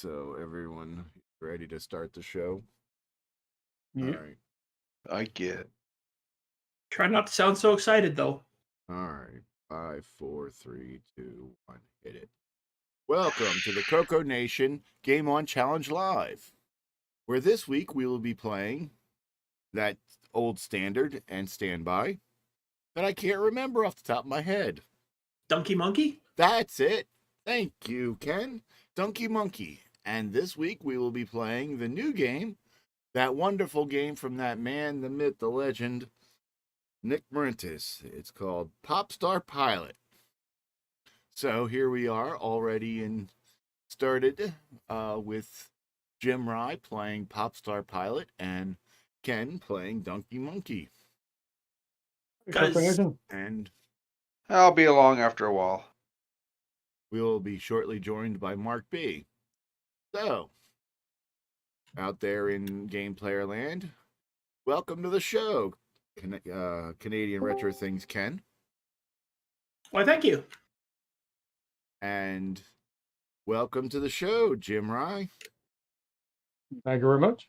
So everyone ready to start the show? Yeah. All right. I get. Try not to sound so excited, though. All right. 5, 4, 3, 2, 1. Hit it. Welcome to the CoCo Nation Game On Challenge Live, where this week we will be playing that old standard and standby that I can't remember off the top of my head. Dunkey Munkey? That's it. Thank you, Ken. Dunkey Munkey. And this week we will be playing the new game, that wonderful game from that man, the myth, the legend, Nick Marentes. It's called Popstar Pilot. So here we are already started with Jim Rye playing Popstar Pilot and Ken playing Dunkey Munkey. And I'll be along after a while. we will be shortly joined by Mark B. So, out there in Game Player Land, welcome to the show, Canadian Retro Things Ken. Why, thank you. And welcome to the show, Jim Rye. Thank you very much.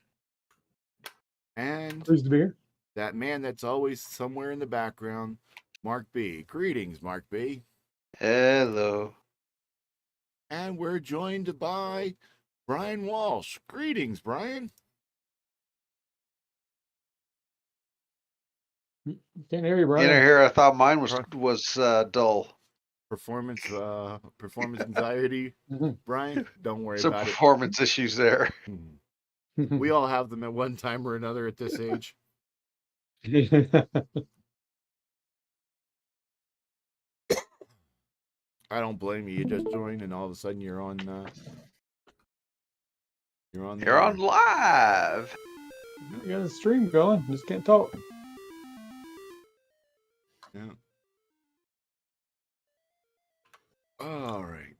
And Pleased to be here. that man that's always somewhere in the background, Mark B. Greetings, Mark B. Hello. And we're joined by Brian Walsh. Greetings, Brian. Can't hear you, Brian. In here, I thought mine was dull. Performance anxiety. Brian, don't worry Some about performance issues there. it. We all have them at one time or another at this age. I don't blame you. You just joined, and all of a sudden you're on. You're on. You're on live. You got a stream going. Just can't talk. Yeah. All right.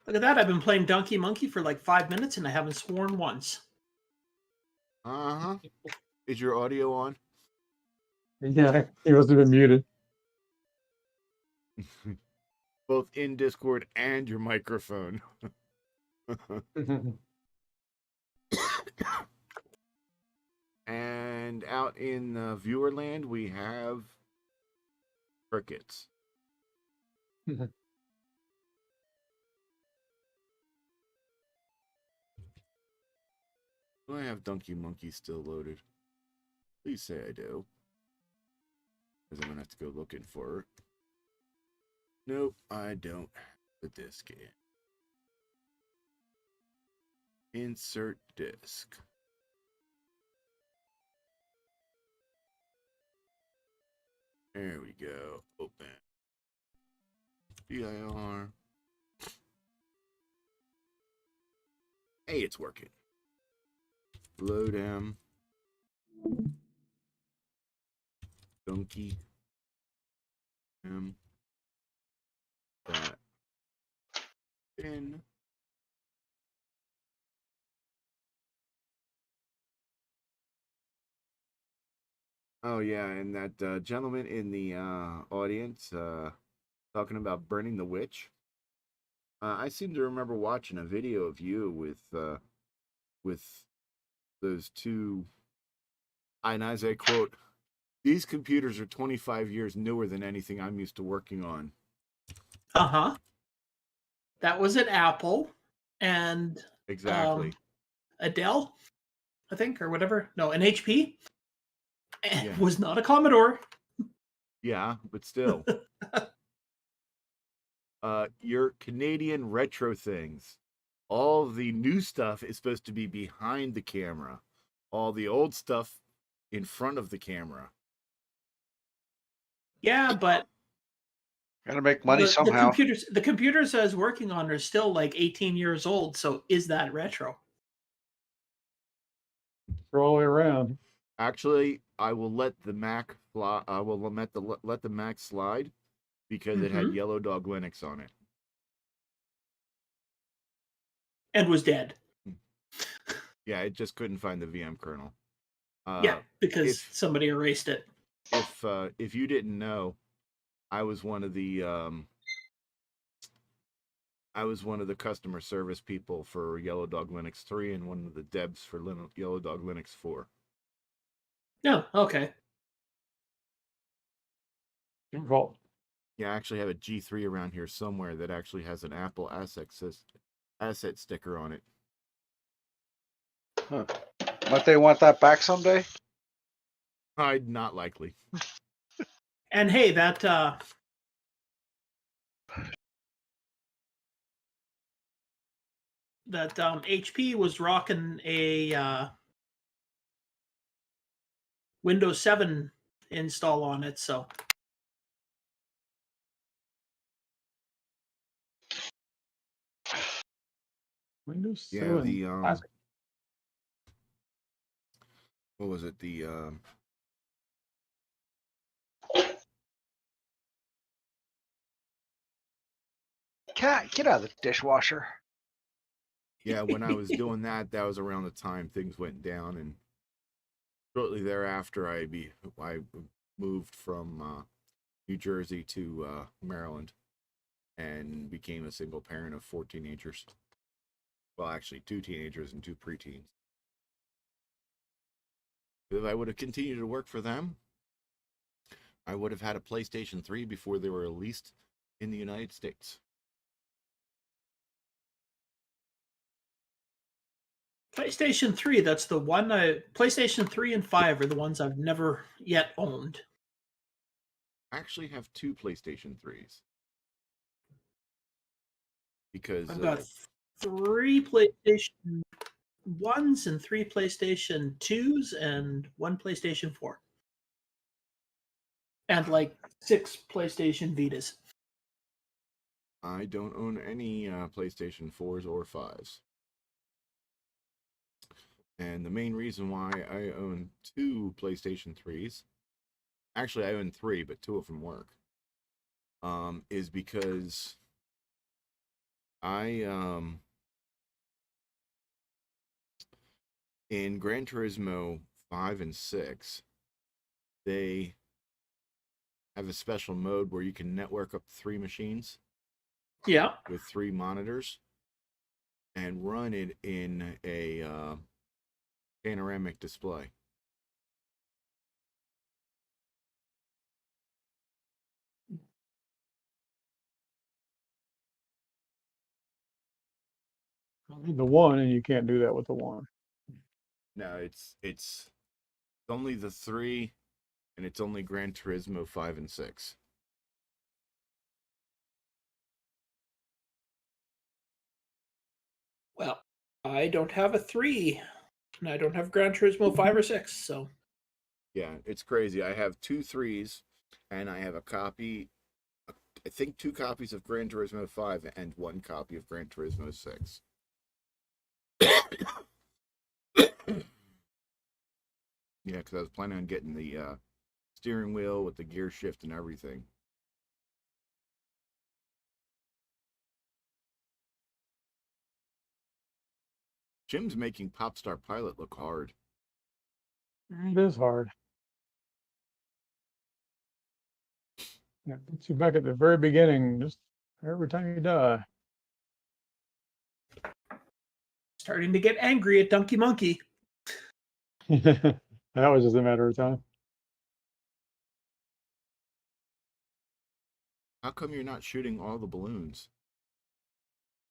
Look at that. I've been playing Dunkey Munkey for like 5 minutes and I haven't sworn once. Uh-huh. Is your audio on? Yeah, he must have been muted. Both in Discord and your microphone. And out in Viewerland, we have crickets. Do I have Dunkey Munkey still loaded? Please say I do. Because I'm going to have to go looking for it. Nope, I don't have the disc in. Insert disc. There we go. Open. BIR. Hey, it's working. Load M. Dunkey. M. That. In. Oh yeah, and that gentleman in the audience talking about burning the witch. I seem to remember watching a video of you with those two. And as I quote, "These computers are 25 years newer than anything I'm used to working on." Uh-huh. That was at Apple and Exactly. a Dell, I think, or whatever. No, an HP. Yeah. It was not a Commodore. Yeah, but still. Your Canadian Retro Things. All the new stuff is supposed to be behind the camera. All the old stuff in front of the camera. Yeah, but Gotta make money somehow. The computers I was working on are still like 18 years old, so is that retro? All the way around. Actually, I will let the Mac fly. I will let the Mac slide because it had Yellow Dog Linux on it. And was dead. Yeah, it just couldn't find the VM kernel. Yeah, because somebody erased it. If you didn't know, I was one of the I was one of the customer service people for Yellow Dog Linux 3 and one of the devs for Yellow Dog Linux 4. No, okay. Your fault. Yeah, I actually have a G3 around here somewhere that actually has an Apple asset sticker on it. Huh. Might they want that back someday? I'd not likely. And hey, that HP was rocking a Windows 7 install on it, so Windows Yeah, 7 the Classic. what was it? The Cat, get out of the dishwasher. yeah, when I was doing that, that was around the time things went down, and shortly thereafter, I moved from New Jersey to Maryland, and became a single parent of 4 teenagers. Well, actually, 2 teenagers and 2 preteens. If I would have continued to work for them, I would have had a PlayStation 3 before they were released in the United States. PlayStation 3, that's the one PlayStation 3 and 5 are the ones I've never yet owned. I actually have 2 PlayStation 3s. Because I've got 3 PlayStation 1s and 3 PlayStation 2s and 1 PlayStation 4. And like 6 PlayStation Vitas. I don't own any PlayStation 4s or 5s. And the main reason why I own 2 PlayStation 3s, actually I own 3, but 2 of them work, is because I in Gran Turismo 5 and 6, they have a special mode where you can network up 3 machines. Yeah. With 3 monitors and run it in a panoramic display. You need the one, and you can't do that with the one. No, it's only the 3, and it's only Gran Turismo 5 and 6. Well, I don't have a 3, and I don't have Gran Turismo 5 or 6, so. Yeah, it's crazy. I have 2 3s, and I have a copy, I think 2 copies of Gran Turismo 5 and 1 copy of Gran Turismo 6. Yeah, because I was planning on getting the steering wheel with the gear shift and everything. Jim's making Popstar Pilot look hard. It is hard. Yeah, it puts you back at the very beginning, just every time you die. Starting to get angry at Dunkey Munkey. That was just a matter of time. How come you're not shooting all the balloons?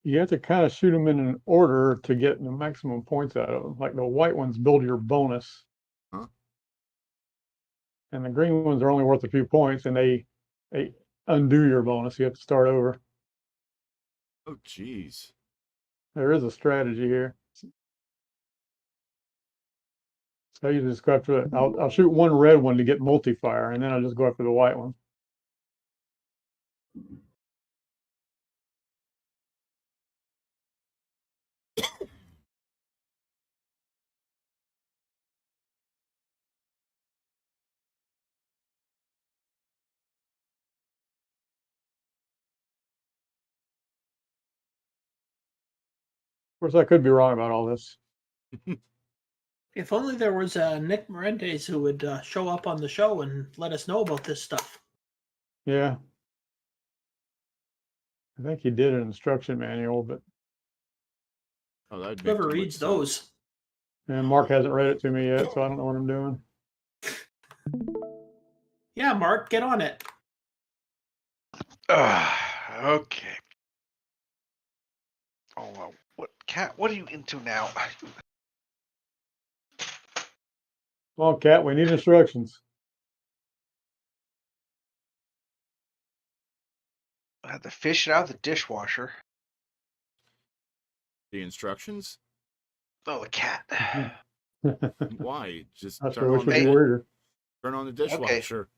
You have to kind of shoot them in an order to get the maximum points out of them. Like the white ones build your bonus. Huh? And the green ones are only worth a few points, and they undo your bonus. You have to start over. Oh, jeez. There is a strategy here. So you just go after it. I'll shoot one red one to get multi-fire, and then I'll just go after the white one. Of course, I could be wrong about all this. If only there was a Nick Marentes who would show up on the show and let us know about this stuff. Yeah. I think he did an instruction manual, but Oh, that'd make Whoever too much reads sense. those. and Mark hasn't read it to me yet, so I don't know what I'm doing. Yeah, Mark, get on it. Okay. Oh, well, what cat? What are you into now? Well, Cat, we need instructions. I had to fish it out of the dishwasher. The instructions? Oh, the cat. Why? Just I turn sure wish on we the could weirder. turn on the dishwasher.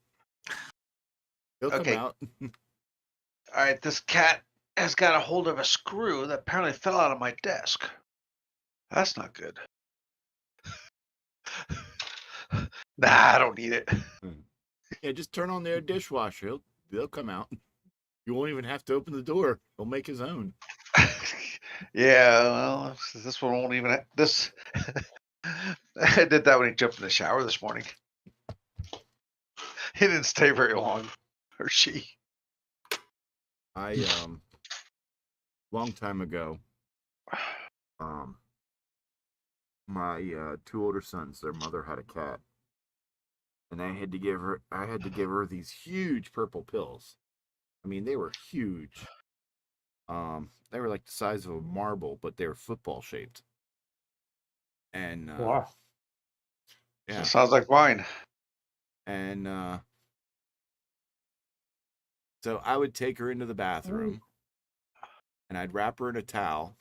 He'll come Okay. out. All right, this cat has got a hold of a screw that apparently fell out of my desk. That's not good. Nah, I don't need it. Yeah, just turn on their dishwasher. They'll come out. You won't even have to open the door. He'll make his own. Yeah, well, this one won't even. This. I did that when he jumped in the shower this morning. He didn't stay very long, or she. I long time ago, my two older sons, their mother had a cat, and I had to give her these huge purple pills. I mean, they were huge. They were like the size of a marble, but they were football shaped. And Wow. yeah, Sounds like wine. and so I would take her into the bathroom, and I'd wrap her in a towel,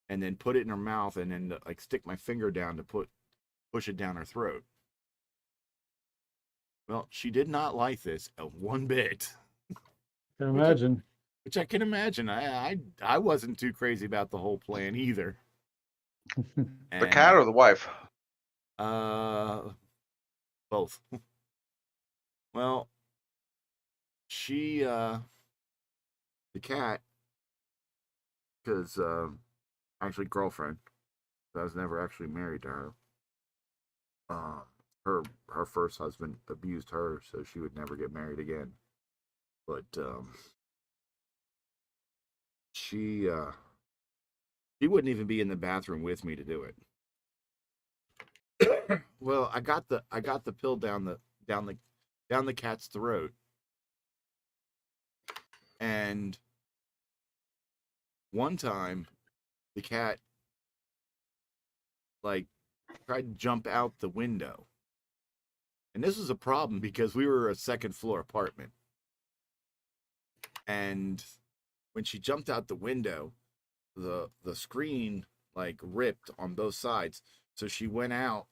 and then put it in her mouth, and then like stick my finger down to push it down her throat. Well, she did not like this one bit. Can imagine. Which I can imagine. I wasn't too crazy about the whole plan either. The cat or the wife? Both. Well, she the cat, because actually girlfriend. I was never actually married to her. Her first husband abused her, so she would never get married again. But she wouldn't even be in the bathroom with me to do it. Well, I got the pill down the cat's throat, and one time the cat like tried to jump out the window, and this was a problem because we were a second floor apartment, and when she jumped out the window, the screen like ripped on both sides, so she went out,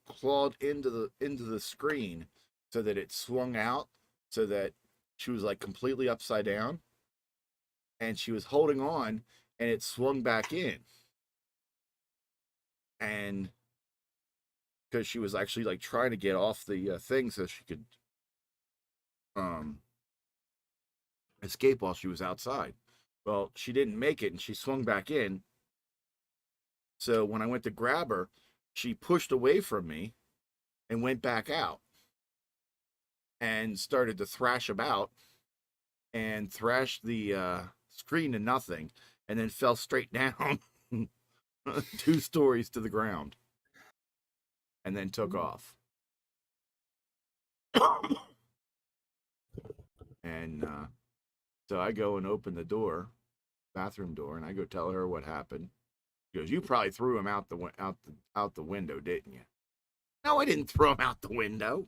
clawed into the screen so that it swung out, so that she was like completely upside down, and she was holding on, and it swung back in, and because she was actually like trying to get off the thing so she could escape while she was outside. Well, she didn't make it, and she swung back in. So when I went to grab her, she pushed away from me and went back out and started to thrash about and thrashed the screen to nothing, and then fell straight down 2 stories to the ground and then took off. And so I go and open the door, bathroom door, and I go tell her what happened. She goes, "You probably threw him out the window, didn't you?" "No, I didn't throw him out the window."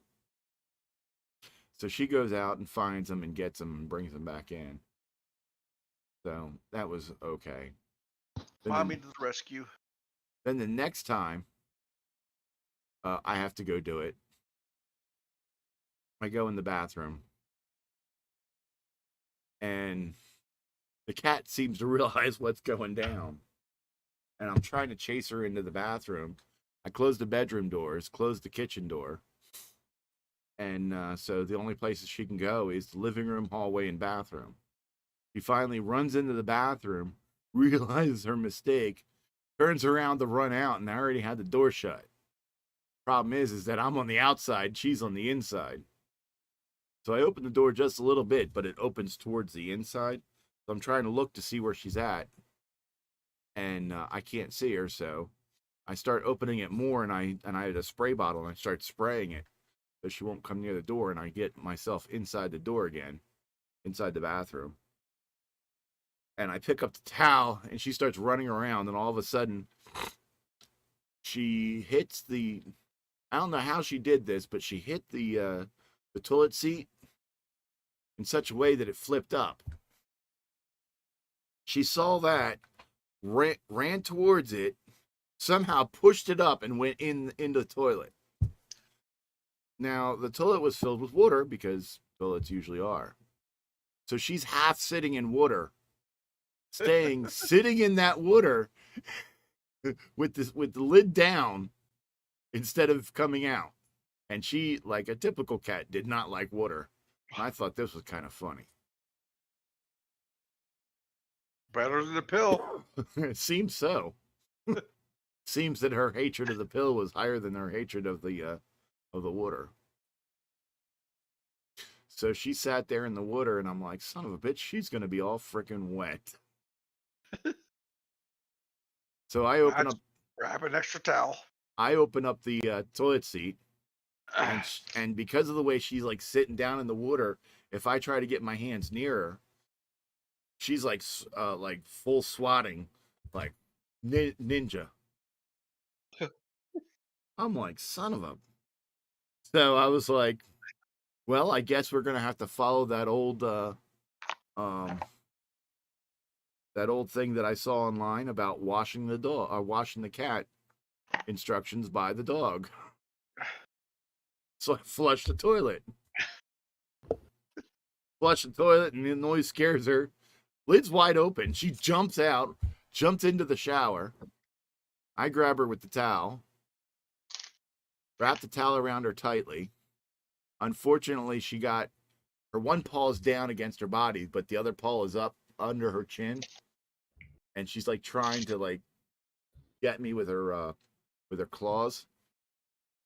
So she goes out and finds him and gets him and brings him back in. So that was okay. Mommy to the rescue. Then the next time I have to go do it, I go in the bathroom, and the cat seems to realize what's going down. And I'm trying to chase her into the bathroom. I close the bedroom doors, close the kitchen door. And so the only places she can go is the living room, hallway, and bathroom. She finally runs into the bathroom, realizes her mistake, turns around to run out, and I already had the door shut. Problem is that I'm on the outside, she's on the inside. So I open the door just a little bit, but it opens towards the inside. So I'm trying to look to see where she's at. And I can't see her, so I start opening it more, and I had a spray bottle, and I start spraying it so she won't come near the door, and I get myself inside the door again, inside the bathroom. And I pick up the towel, and she starts running around, and all of a sudden, she hits the... I don't know how she did this, but she hit the toilet seat in such a way that it flipped up. She saw that, ran towards it, somehow pushed it up, and went into the toilet. Now, the toilet was filled with water, because toilets usually are. So she's half sitting in water, sitting in that water with the lid down instead of coming out. And she, like a typical cat, did not like water. And I thought this was kind of funny. Better than the pill. It seems so. Seems that her hatred of the pill was higher than her hatred of the water. So she sat there in the water, and I'm like, son of a bitch, she's going to be all freaking wet. So I open up... Grab an extra towel. I open up the toilet seat, and because of the way she's like sitting down in the water, if I try to get my hands near her, she's like full swatting, like ninja. I'm like, son of a... So I was like, well, I guess we're gonna have to follow that old thing that I saw online about washing the cat. Instructions by the dog. So I flushed the toilet. Flush the toilet, and the noise scares her. Lid's wide open. She jumps out, jumps into the shower. I grab her with the towel, wrap the towel around her tightly. Unfortunately, she got her one paw is down against her body, but the other paw is up under her chin, and she's like trying to like get me with her claws,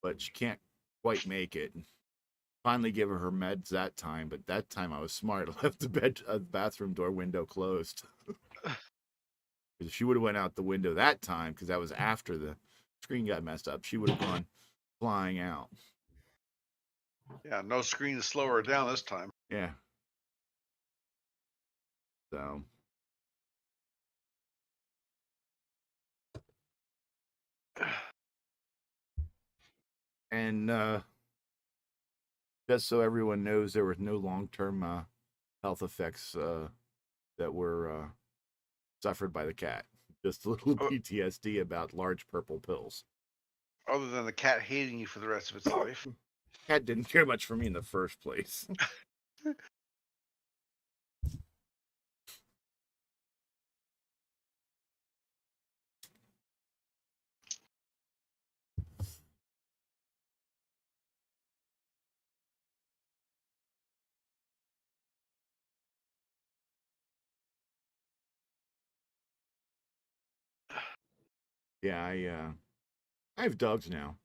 but she can't quite make it. Finally give her meds that time, but that time I was smart. I left the bathroom door window closed. If she would have went out the window that time, because that was after the screen got messed up, she would have gone flying out. Yeah, no screen to slow her down this time. Yeah. So. And just so everyone knows, there was no long-term health effects that were suffered by the cat. Just a little PTSD about large purple pills. Other than the cat hating you for the rest of its life. Cat didn't care much for me in the first place. Yeah, I have dogs now.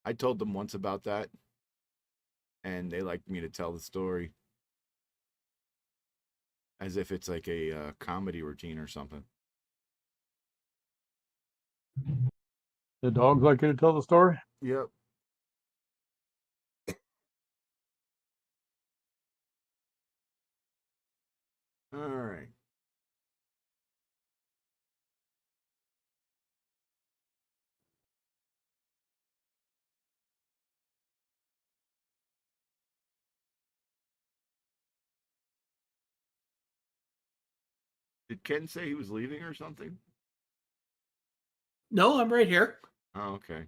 I told them once about that, and they liked me to tell the story as if it's like a comedy routine or something. The dogs like you to tell the story? Yep. All right. Did Ken say he was leaving or something? No, I'm right here. Oh, okay.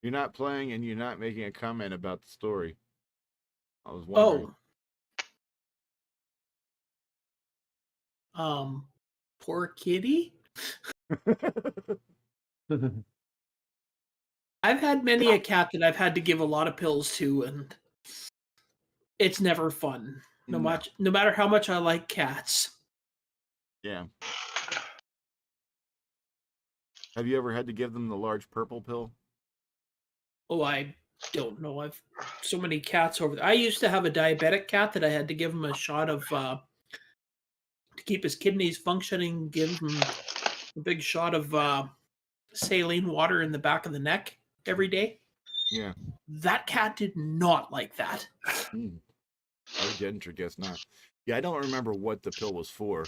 You're not playing and you're not making a comment about the story. I was wondering. Poor kitty. I've had many a cat that I've had to give a lot of pills to, and it's never fun. No matter how much I like cats. Yeah. Have you ever had to give them the large purple pill? Oh, I don't know. I've so many cats over there. I used to have a diabetic cat that I had to give him a shot of to keep his kidneys functioning. Give him a big shot of saline water in the back of the neck every day. Yeah. That cat did not like that. I would guess not. Yeah, I don't remember what the pill was for.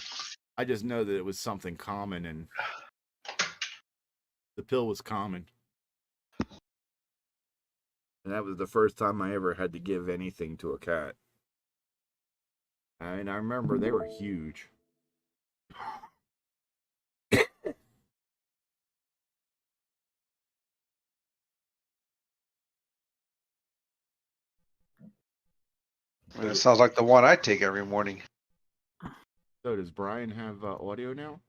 I just know that it was something common, and the pill was common. And that was the first time I ever had to give anything to a cat. And I remember they were huge. It sounds like the one I take every morning. So does Brian have audio now?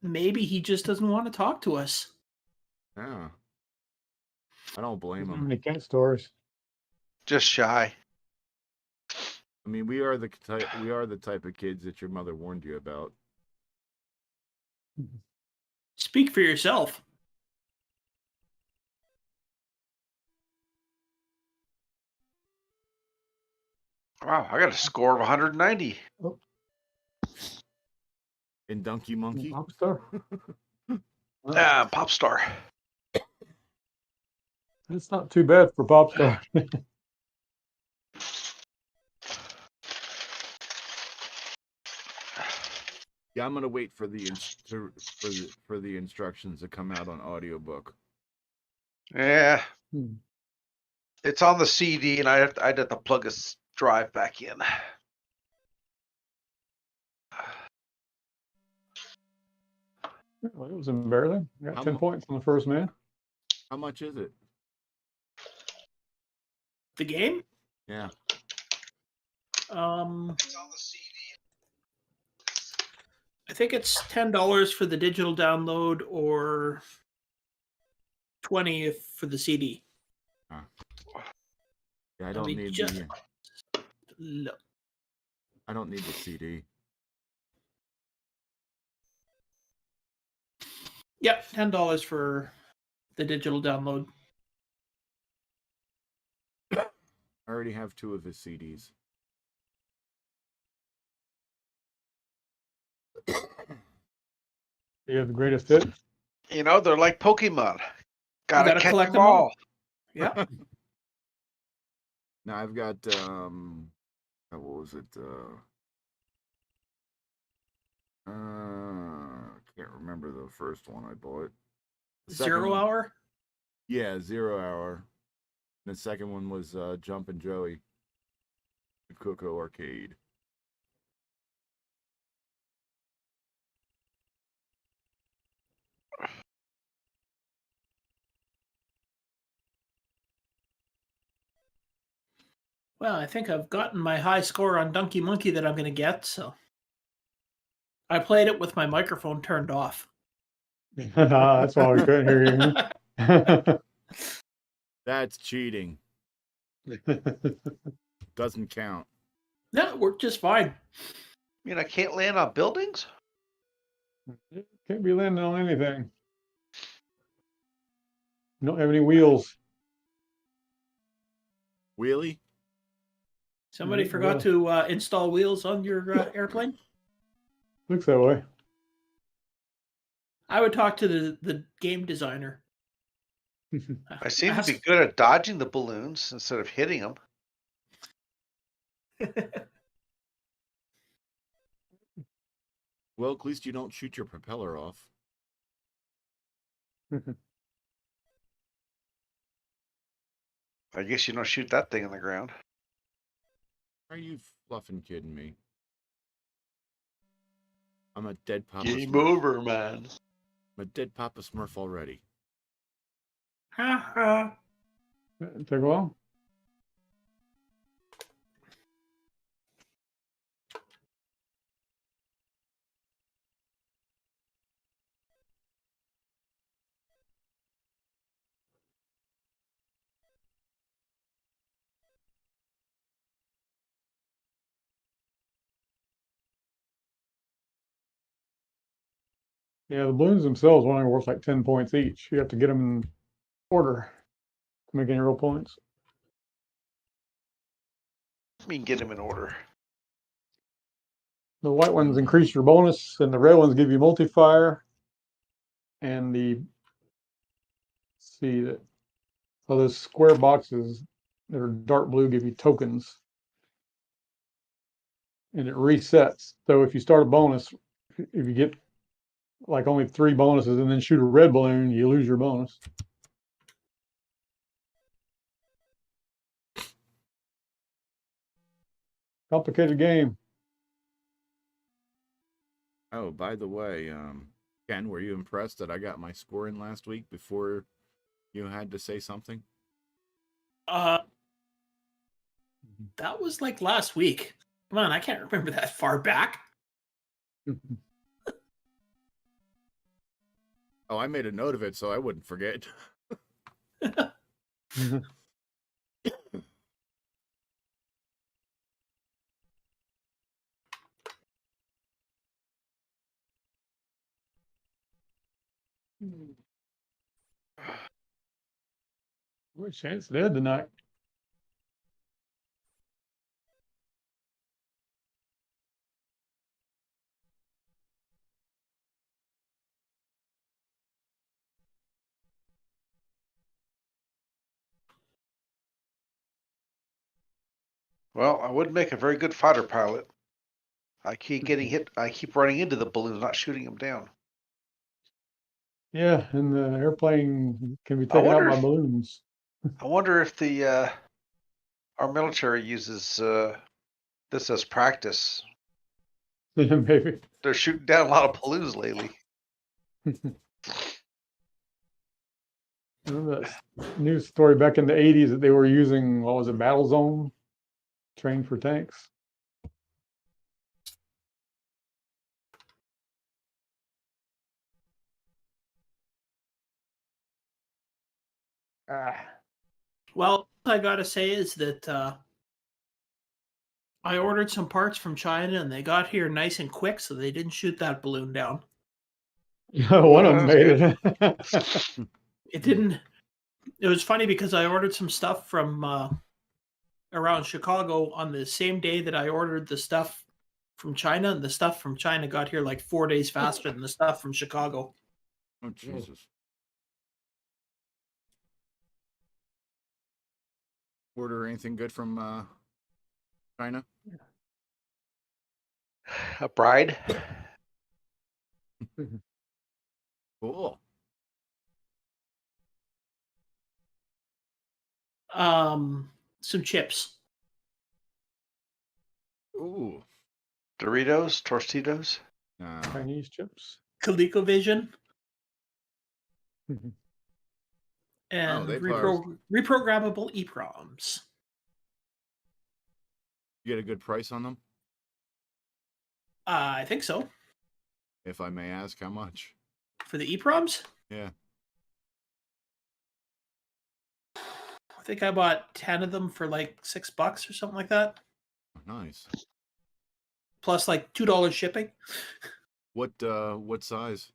Maybe he just doesn't want to talk to us. Yeah. I don't blame How him. many cat stories? Just shy. I mean, we are the type of kids that your mother warned you about. Speak for yourself. Wow, I got a score of 190. In Dunkey Munkey? Pop star. Pop star. That's not too bad for pop star. Yeah, I'm gonna wait for the for the instructions to come out on audiobook. Yeah. It's on the CD, and I'd have to plug a drive back in. Well, it was embarrassing. Got How 10 points on the first man. How much is it? The game? Yeah. It's on the CD. I think it's $10 for the digital download or $20 for the CD. Yeah, I don't need the Look. I don't need the CD. Yep, $10 for the digital download. I already have 2 of his CDs. You have the greatest hit. You know, they're like Pokemon. Gotta catch collect them them all. Yeah. Now I've got what was it? Can't remember the first one I bought. The second 0 one- Hour? Yeah, 0 Hour. And the second one was Jumpin' Joey. The CoCo Arcade. Well, I think I've gotten my high score on Dunkey Monkey that I'm going to get, so. I played it with my microphone turned off. That's why we couldn't hear you. That's cheating. Doesn't count. No, it worked just fine. You mean I can't land on buildings? Can't be landing on anything. You don't have any wheels. Wheelie? Somebody Yeah, forgot yeah. to install wheels on your airplane? Looks that way. I would talk to the game designer. I seem to be good at dodging the balloons instead of hitting them. Well, at least you don't shoot your propeller off. I guess you don't shoot that thing in the ground. Are you fluffing kidding me? I'm a dead Papa Game Smurf. over, man. I'm a dead Papa Smurf already. Ha ha. Take a while. Yeah, the balloons themselves are only worth like 10 points each. You have to get them in order to make any real points. I mean, get them in order. The white ones increase your bonus, and the red ones give you multiplier. And let's see that. So those square boxes that are dark blue give you tokens, and it resets. So if you start a bonus, if you get like only 3 bonuses and then shoot a red balloon, you lose your bonus. Complicated game. Oh, by the way, Ken, were you impressed that I got my score in last week before you had to say something? That was like last week. Come on, I can't remember that far back. Oh, I made a note of it so I wouldn't forget. What chance dead tonight? Well, I would make a very good fighter pilot. I keep getting hit. I keep running into the balloons, not shooting them down. Yeah, and the airplane can be I taken out wonder by if- balloons. I wonder if the our military uses this as practice. Maybe. They're shooting down a lot of balloons lately. Remember that news story back in the 80s that they were using, what was it, Battle Zone? Trained for tanks. Well, I gotta say is that I ordered some parts from China and they got here nice and quick, so they didn't shoot that balloon down. One of them That's made good. it. It didn't. It was funny because I ordered some stuff from around Chicago on the same day that I ordered the stuff from China, and the stuff from China got here like 4 days faster than the stuff from Chicago. Oh, Jesus. Order anything good from China? A bride. Cool. Some chips. Ooh. Doritos, Tostitos. Chinese chips. ColecoVision Mhm. and they reprogrammable EPROMs. You get a good price on them, I think so. if I may ask how much. For the EPROMs? Yeah. I think I bought 10 of them for like $6 or something like that. Nice. Plus like $2 shipping. What size?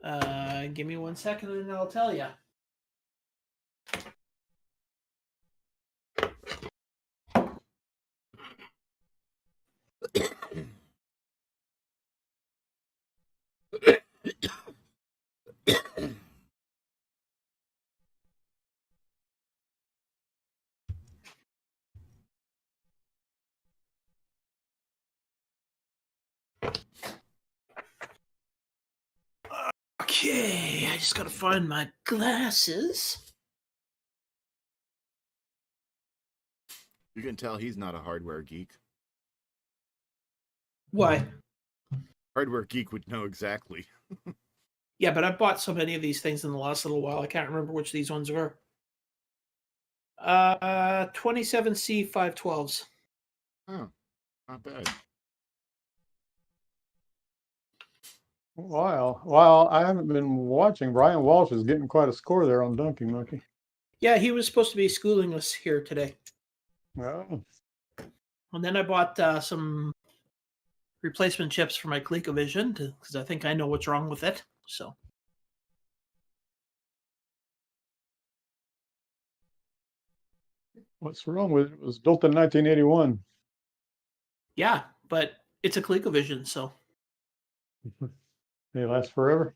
Give me 1 second and I'll tell you. Okay, I just gotta find my glasses. You can tell he's not a hardware geek. Why? Hardware geek would know exactly. Yeah, but I bought so many of these things in the last little while. I can't remember which these ones were. 27C 512s. Oh, not bad. Wow, I haven't been watching. Brian Walsh is getting quite a score there on Dunkey Monkey. Yeah, he was supposed to be schooling us here today. Well, And then I bought some replacement chips for my ColecoVision because I think I know what's wrong with it. So What's wrong with it? It was built in 1981. yeah, but it's a ColecoVision, so They last forever.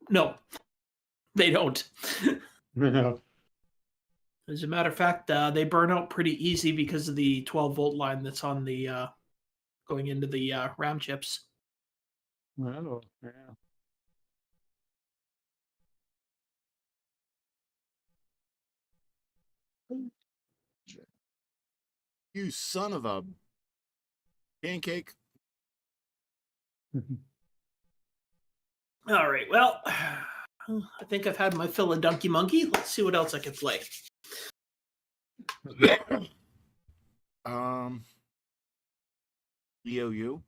no, they don't. Yeah. As a matter of fact, they burn out pretty easy because of the 12-volt line that's on the going into the RAM chips. Oh, yeah. You son of a pancake. All right, well, I think I've had my fill of Dunkey Monkey. Let's see what else I can play. EOU.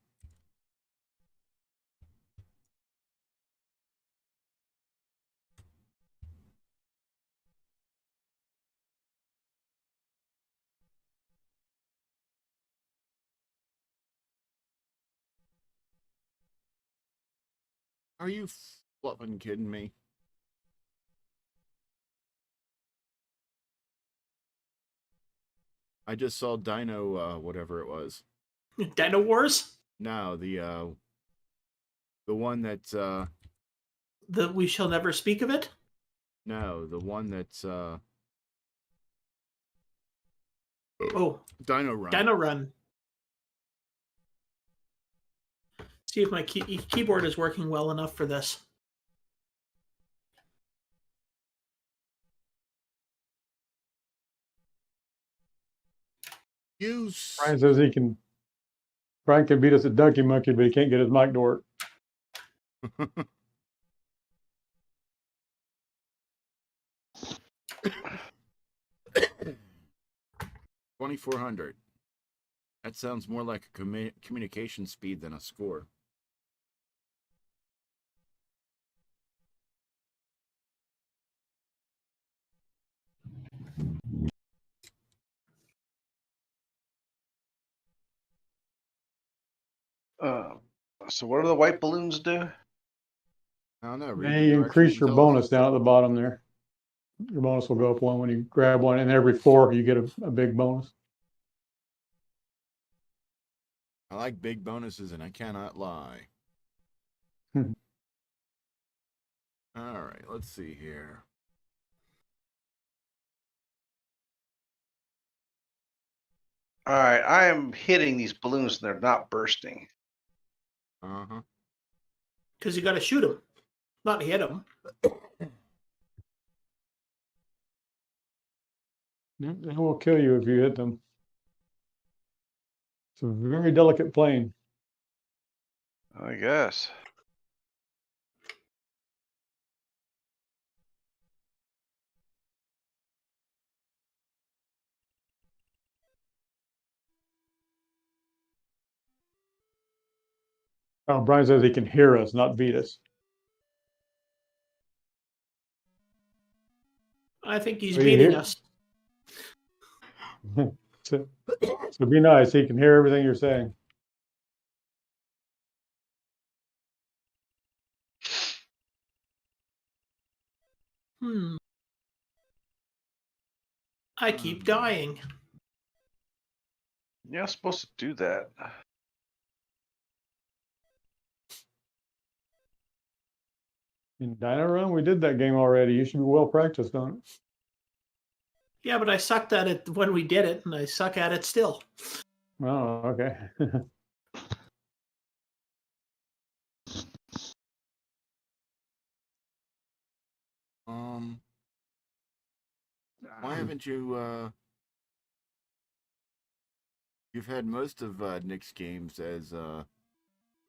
Are you flipping kidding me? I just saw Dino, whatever it was. Dino Wars? No, the one that's The We Shall Never Speak of It? no, the one that's Oh, Dino Run. Dino Run. See if my keyboard is working well enough for this. Brian says Brian can beat us at Dunkey Monkey, but he can't get his mic to work. 2400. That sounds more like a communication speed than a score. So what do the white balloons do? I don't know. They increase your bonus down at the bottom there. Your bonus will go up one when you grab one, and every 4 you get a big bonus. I like big bonuses, and I cannot lie. All right, let's see here. All right, I am hitting these balloons and they're not bursting. Uh-huh. Because you got to shoot them, not hit them. They will kill you if you hit them. It's a very delicate plane. I guess. Oh, Brian says he can hear us, not beat us. I think he's Well, you beating hear- us. So be nice. He can hear everything you're saying. I keep dying. You're not supposed to do that. In Dino Run, we did that game already. You should be well practiced on it. Yeah, but I sucked at it when we did it, and I suck at it still. Oh, okay. Why haven't you you've had most of Nick's games as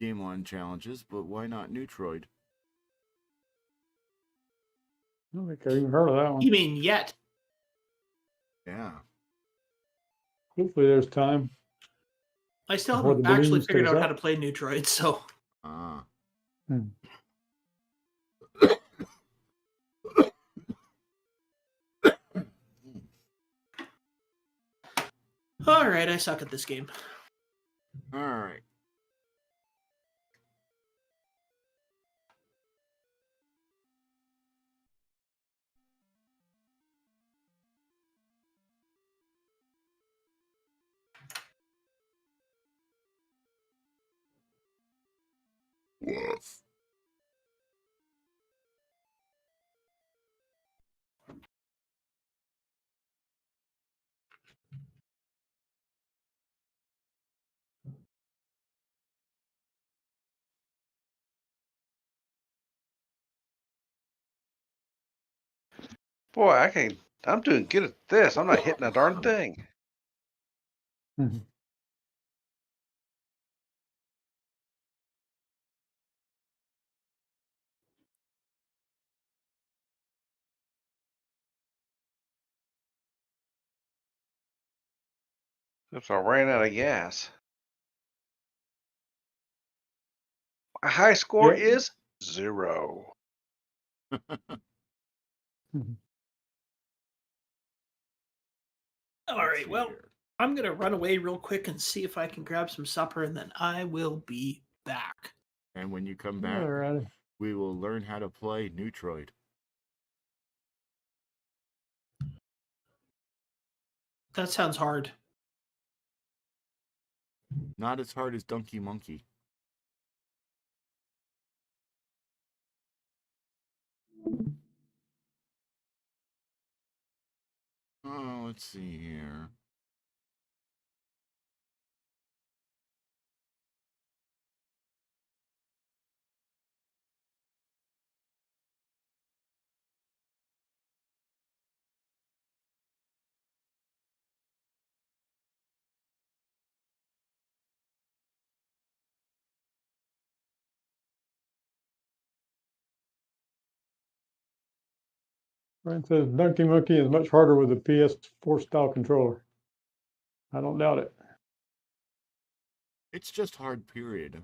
Game On challenges, but why not Neutroid? I don't think I even heard of that one. You mean yet? Yeah. Hopefully there's time. I still Before haven't the actually balloons figured goes out how up? to play Neutroid, so Ah. all right, I suck at this game. All right. Boy, I'm doing good at this. I'm not hitting a darn thing. Mhm. Oops, I ran out of gas. My high score Yep. is 0. Mhm. All Let's right. see Well, here. I'm gonna run away real quick and see if I can grab some supper, and then I will be back. And when you come back, All right. we will learn how to play Neutroid. That sounds hard. Not as hard as Dunkey Monkey. Oh, let's see here. Brian says Dunkey Monkey is much harder with a PS4 style controller. I don't doubt it. It's just hard, period.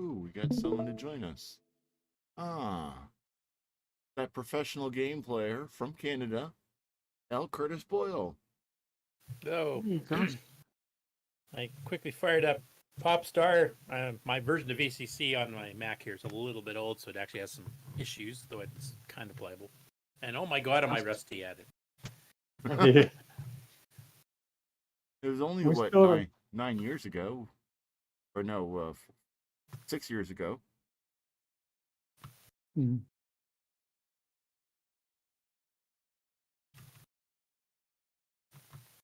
Ooh, we got someone to join us. Ah, that professional game player from Canada, L. Curtis Boyle. So Hey, Curtis. I quickly fired up Popstar. My version of ACC on my Mac here is a little bit old, so it actually has some issues, though it's kind of playable. And oh my god, am I rusty at it? Yeah. It was only, We what, still 9 years ago? Or no, 6 years ago. Mhm.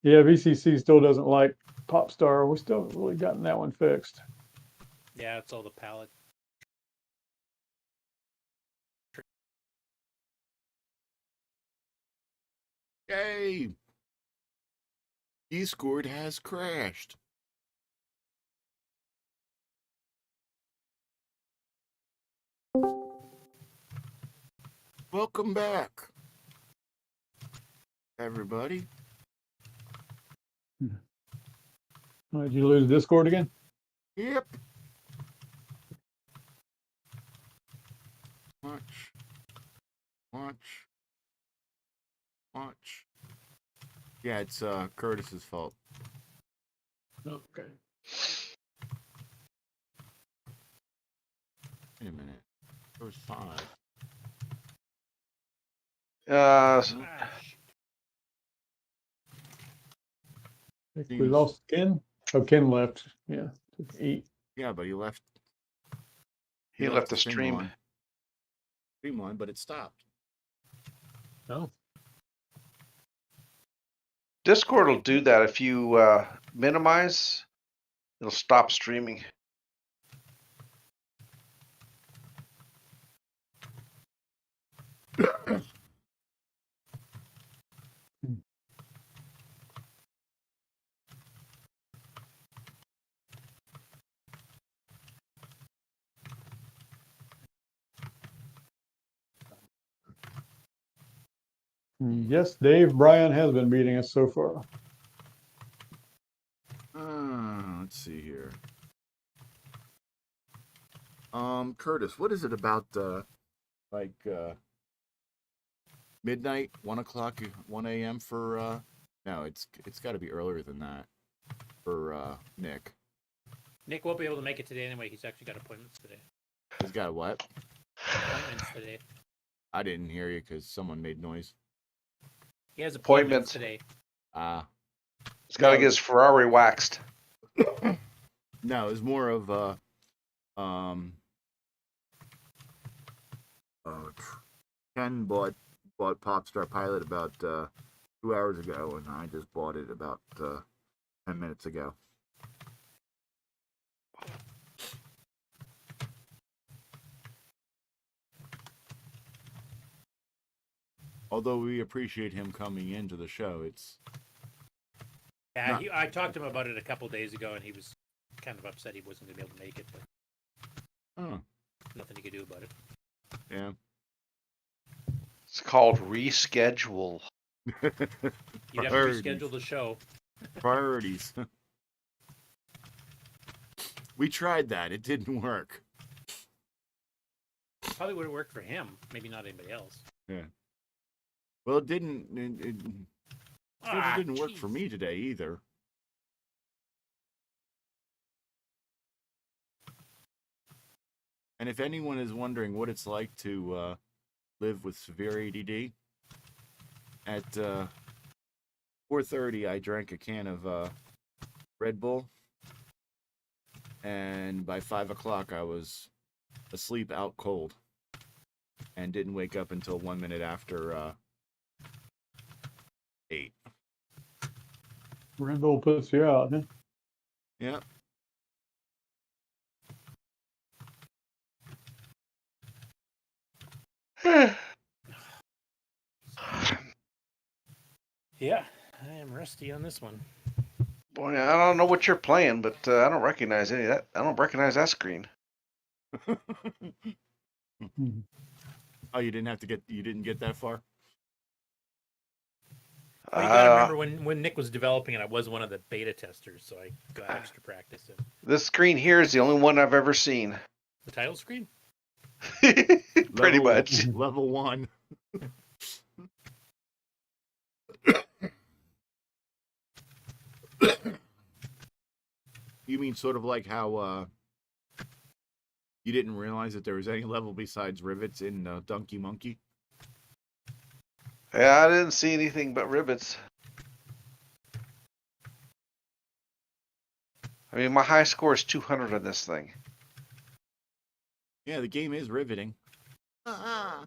Yeah, VCC still doesn't like Popstar. We still haven't really gotten that one fixed. Yeah, it's all the palette. Yay! Discord has crashed. Welcome back, everybody. Oh, did you lose Discord again? Yep. Much. Watch. Watch. Yeah, it's Curtis's fault. Okay. Wait a minute. There was 5. Uh, Ah, I think we lost Ken. Oh, Ken left. Yeah, 8. Yeah, but he left. he left the thing stream. on. Stream on, but it stopped. Oh, Discord will do that if you minimize. It'll stop streaming. yes, Dave Bryan has been beating us so far. Let's see here. Curtis, what is it about midnight, 1 o'clock, 1 a.m. for no, it's got to be earlier than that for Nick. Nick won't be able to make it today anyway. He's actually got appointments today. He's got what? Appointments today. I didn't hear you because someone made noise. He has Appointments. appointments today. He's got to get his Ferrari waxed. No, it was more of Ken bought Popstar Pilot about 2 hours ago, and I just bought it about 10 minutes ago. Although we appreciate him coming into the show, it's Yeah, I talked to him about it a couple days ago, and he was kind of upset he wasn't going to be able to make it, but nothing he could do about it. Yeah. It's called reschedule. You'd have to Priorities. reschedule the show. Priorities. We tried that. It didn't work. Probably would have worked for him, maybe not anybody else. Yeah. Well, it didn't. It didn't work for jeez. me today either. And if anyone is wondering what it's like to live with severe ADD, at 4:30 I drank a can of Red Bull, and by 5 o'clock I was asleep out cold, and didn't wake up until 1 minute after 8. Red Bull puts you out, huh? Yep. Yeah, I am rusty on this one. Boy, I don't know what you're playing, but I don't recognize any of that. I don't recognize that screen. Oh, you didn't get that far? Well, you gotta remember when Nick was developing it, I was one of the beta testers, so I got extra practice in. This screen here is the only one I've ever seen. The title screen? Pretty much. Level 1. You mean sort of like how you didn't realize that there was any level besides rivets in Dunkey Munkey? Yeah, I didn't see anything but rivets. I mean, my high score is 200 on this thing. Yeah, the game is riveting. Yeah.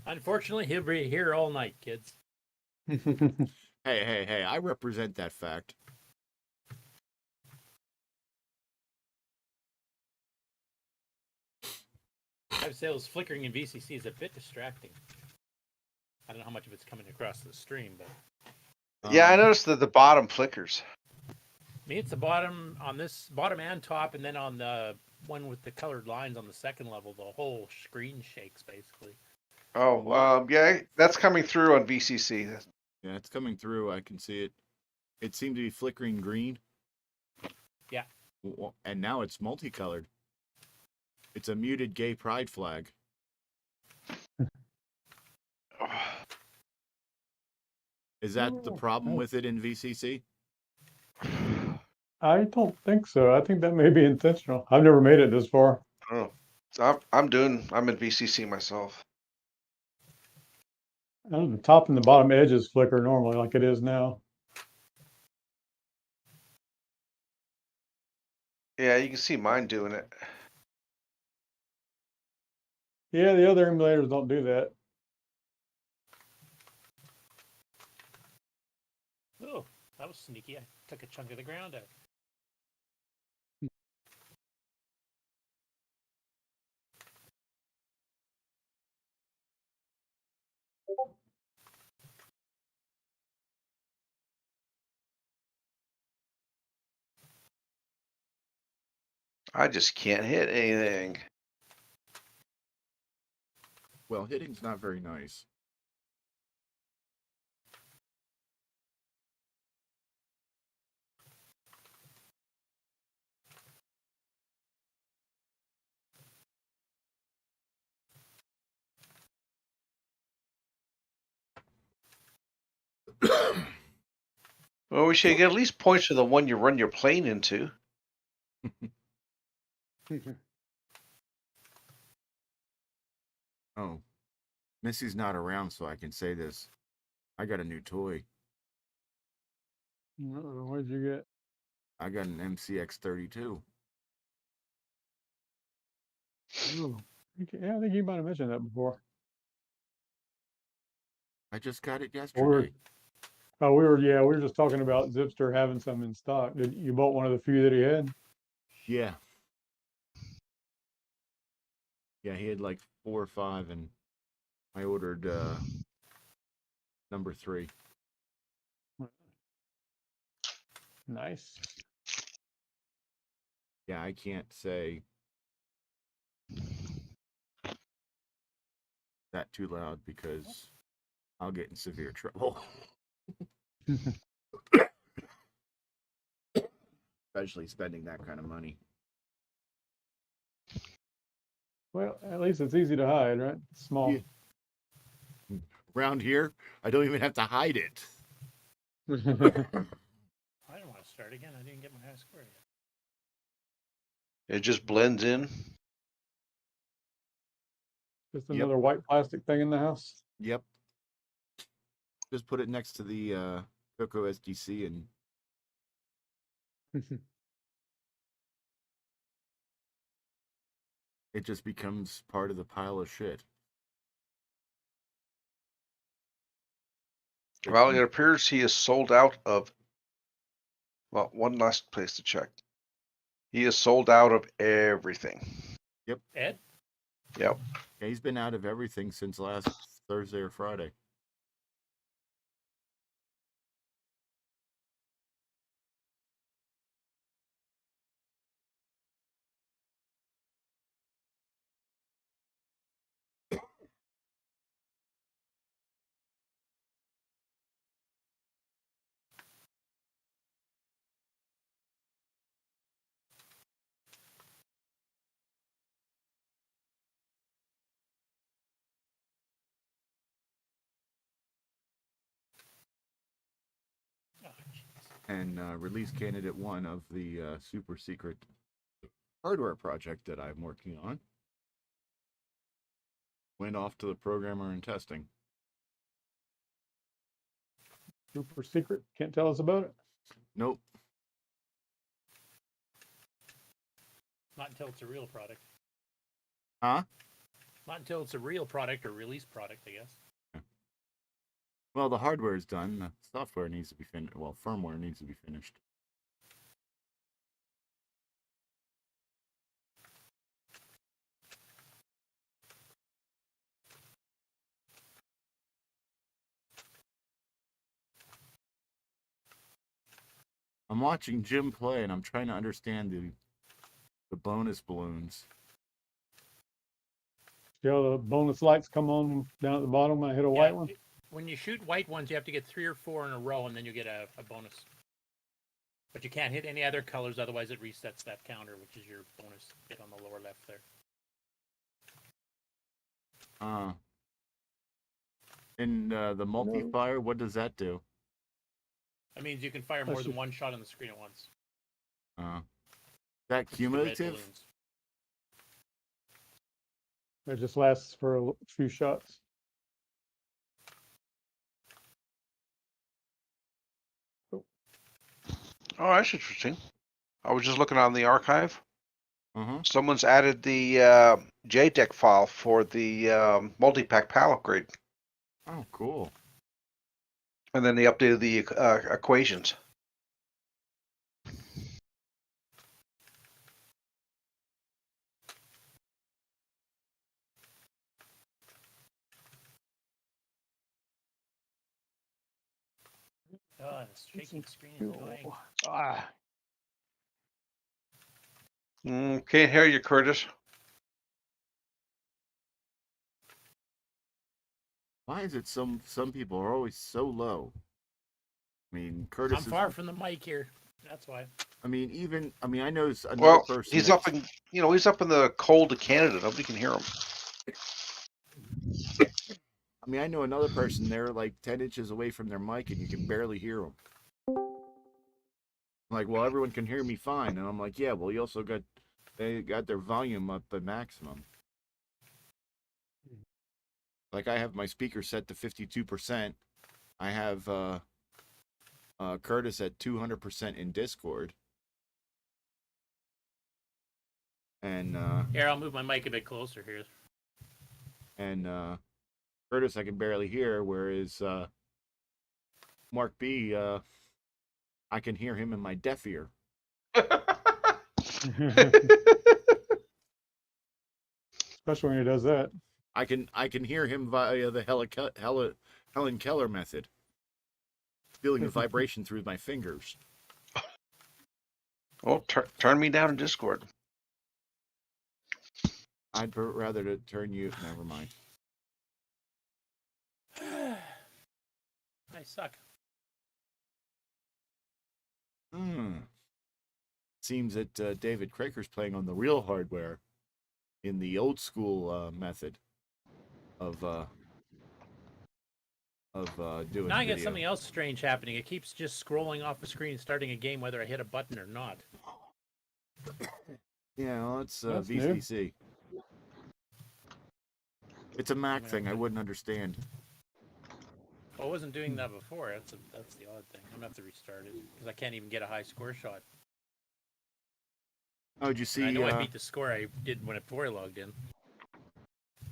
Unfortunately, he'll be here all night, kids. Hey, I represent that fact. I would say those flickering in VCC is a bit distracting. I don't know how much of it's coming across the stream, but Yeah, I noticed that the bottom flickers. I mean, it's the bottom on this bottom and top, and then on the one with the colored lines on the second level, the whole screen shakes basically. Oh, yeah, that's coming through on VCC. Yeah, it's coming through. I can see it. It seemed to be flickering green. Yeah. And now it's multicolored. It's a muted gay pride flag. Is that the problem Oh. with it in VCC? I don't think so. I think that may be intentional. I've never made it this far. Oh, so I'm in VCC myself. The top and the bottom edges flicker normally like it is now. Yeah, you can see mine doing it. Yeah, the other emulators don't do that. Oh, that was sneaky. I took a chunk of the ground out. I just can't hit anything. Well, hitting's not very nice. Well, we should get at least points for the one you run your plane into. Oh, Missy's not around, so I can say this. I got a new toy. What did you get? I got an MCX 32. Ooh. Yeah, I think you might have mentioned that before. I just got it We yesterday. were just talking about Zipster having some in stock. Did you bought one of the few that he had? Yeah. Yeah, he had like 4 or 5, and I ordered number 3. Nice. Yeah, I can't say that too loud because I'll get in severe trouble. Especially spending that kind of money. Well, at least it's easy to hide, right? It's small. Yeah. Around here, I don't even have to hide it. I don't want to start again. I didn't get my high score yet. It just blends in. Just another white plastic thing in the house. Yep. Just put it next to the CoCo SDC and it just becomes part of the pile of shit. Well, it appears he is sold out of. Well, one last place to check. He is sold out of everything. Yep. Ed? Yep. Yeah, he's been out of everything since last Thursday or Friday. Oh, jeez. And release candidate 1 of the super secret hardware project that I'm working on went off to the programmer in testing. Super secret. Can't tell us about it. Nope. Not until it's a real product. Huh? Not until it's a real product or release product, I guess. Well, the hardware is done. The software needs to be finished. Well, firmware needs to be finished. I'm watching Jim play, and I'm trying to understand the bonus balloons. See how the bonus lights come on down at the bottom when I hit a white one? When you shoot white ones, you have to get 3 or 4 in a row, and then you get a bonus. But you can't hit any other colors, otherwise it resets that counter, which is your bonus hit on the lower left there. And the multi-fire, what does that do? That means you can fire more than one shot on the screen at once. That The red cumulative? balloons. It just lasts for a few shots. Oh, that's interesting. I was just looking on the archive. Uh-huh. Someone's added the JDEC file for the multi-pack PAL upgrade. Oh, cool. And then they updated the equations. Oh, this shaking screen is annoying. Ah, Can't hear you, Curtis. Why is it some people are always so low? I mean, Curtis I'm is far from the mic here. That's why. I mean, I know another Well, person. he's up in he's up in the cold of Canada. Nobody can hear him. I mean, I know another person. They're like 10 inches away from their mic, and you can barely hear them. Like, well, everyone can hear me fine, and I'm like, yeah. Well, they got their volume up at maximum. Like, I have my speaker set to 52%. I have Curtis at 200% in Discord. And Here, I'll move my mic a bit closer here. and Curtis I can barely hear, whereas Mark B, I can hear him in my deaf ear. especially when he does that. I can hear him via the Helen Keller method, feeling the vibration through my fingers. Oh, turn me down in Discord. I'd rather to turn you. Never mind. I suck. Seems that David Craker's playing on the real hardware, in the old school method of doing. Now I get video. something else strange happening. It keeps just scrolling off the screen, starting a game, whether I hit a button or not. Yeah, well, it's That's new. VCC. It's a Mac thing. I wouldn't understand. Well, I wasn't doing that before. That's the odd thing. I'm gonna have to restart it because I can't even get a high score shot. Oh, did you see? And I know I beat the score I did before I logged in.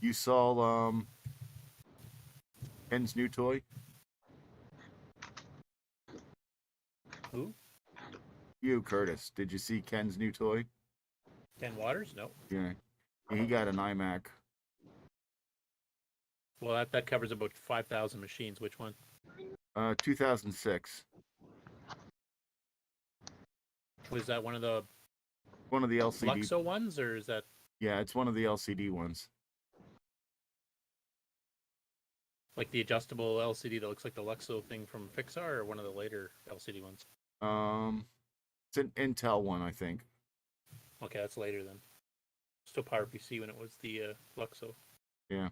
You saw Ken's new toy? Who? You, Curtis. Did you see Ken's new toy? Ken Waters? No. Yeah. He got an iMac. Well, that covers about 5,000 machines. Which one? 2006. Was that one of the LCD. Luxo ones, or is that Yeah, it's one of the LCD ones. like the adjustable LCD that looks like the Luxo thing from Pixar, or one of the later LCD ones? It's an Intel one, I think. Okay, that's later then. Still PowerPC when it was the Luxo. Yeah.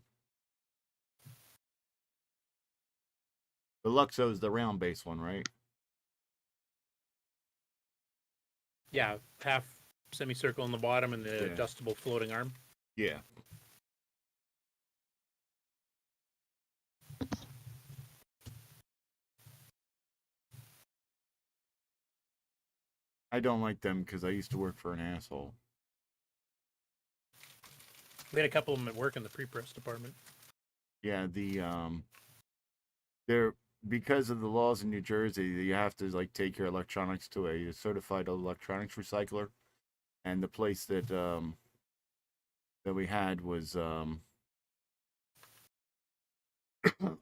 The Luxo is the round base one, right? Yeah, half semicircle in the bottom and the Yeah. adjustable floating arm. Yeah. I don't like them because I used to work for an asshole. We had a couple of them at work in the pre-press department. Yeah, they're because of the laws in New Jersey, you have to like take your electronics to a certified electronics recycler, and the place that we had was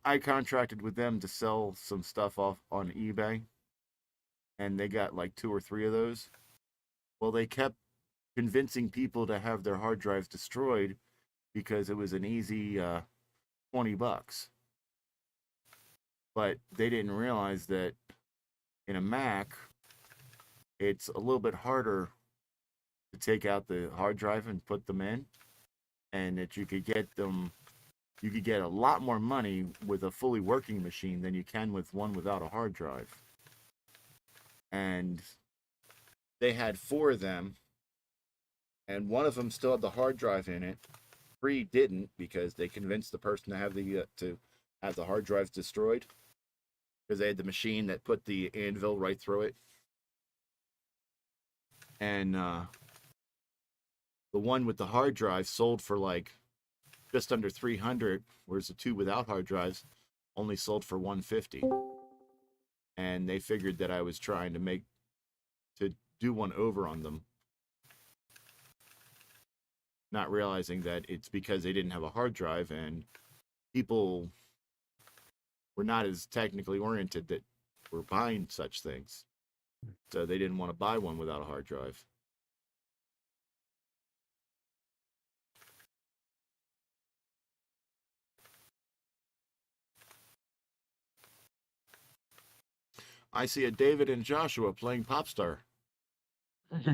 I contracted with them to sell some stuff off on eBay, and they got like 2 or 3 of those. Well, they kept convincing people to have their hard drives destroyed because it was an easy $20. But they didn't realize that in a Mac, it's a little bit harder to take out the hard drive and put them in, and that you could get a lot more money with a fully working machine than you can with one without a hard drive. and they had 4 of them, and one of them still had the hard drive in it. 3 didn't, because they convinced the person to have the hard drives destroyed, because they had the machine that put the anvil right through it. And the one with the hard drive sold for like just under 300, whereas the 2 without hard drives only sold for 150. And they figured that I was trying to do one over on them, not realizing that it's because they didn't have a hard drive, and people were not as technically oriented that were buying such things. So they didn't want to buy one without a hard drive. I see a David and Joshua playing Popstar.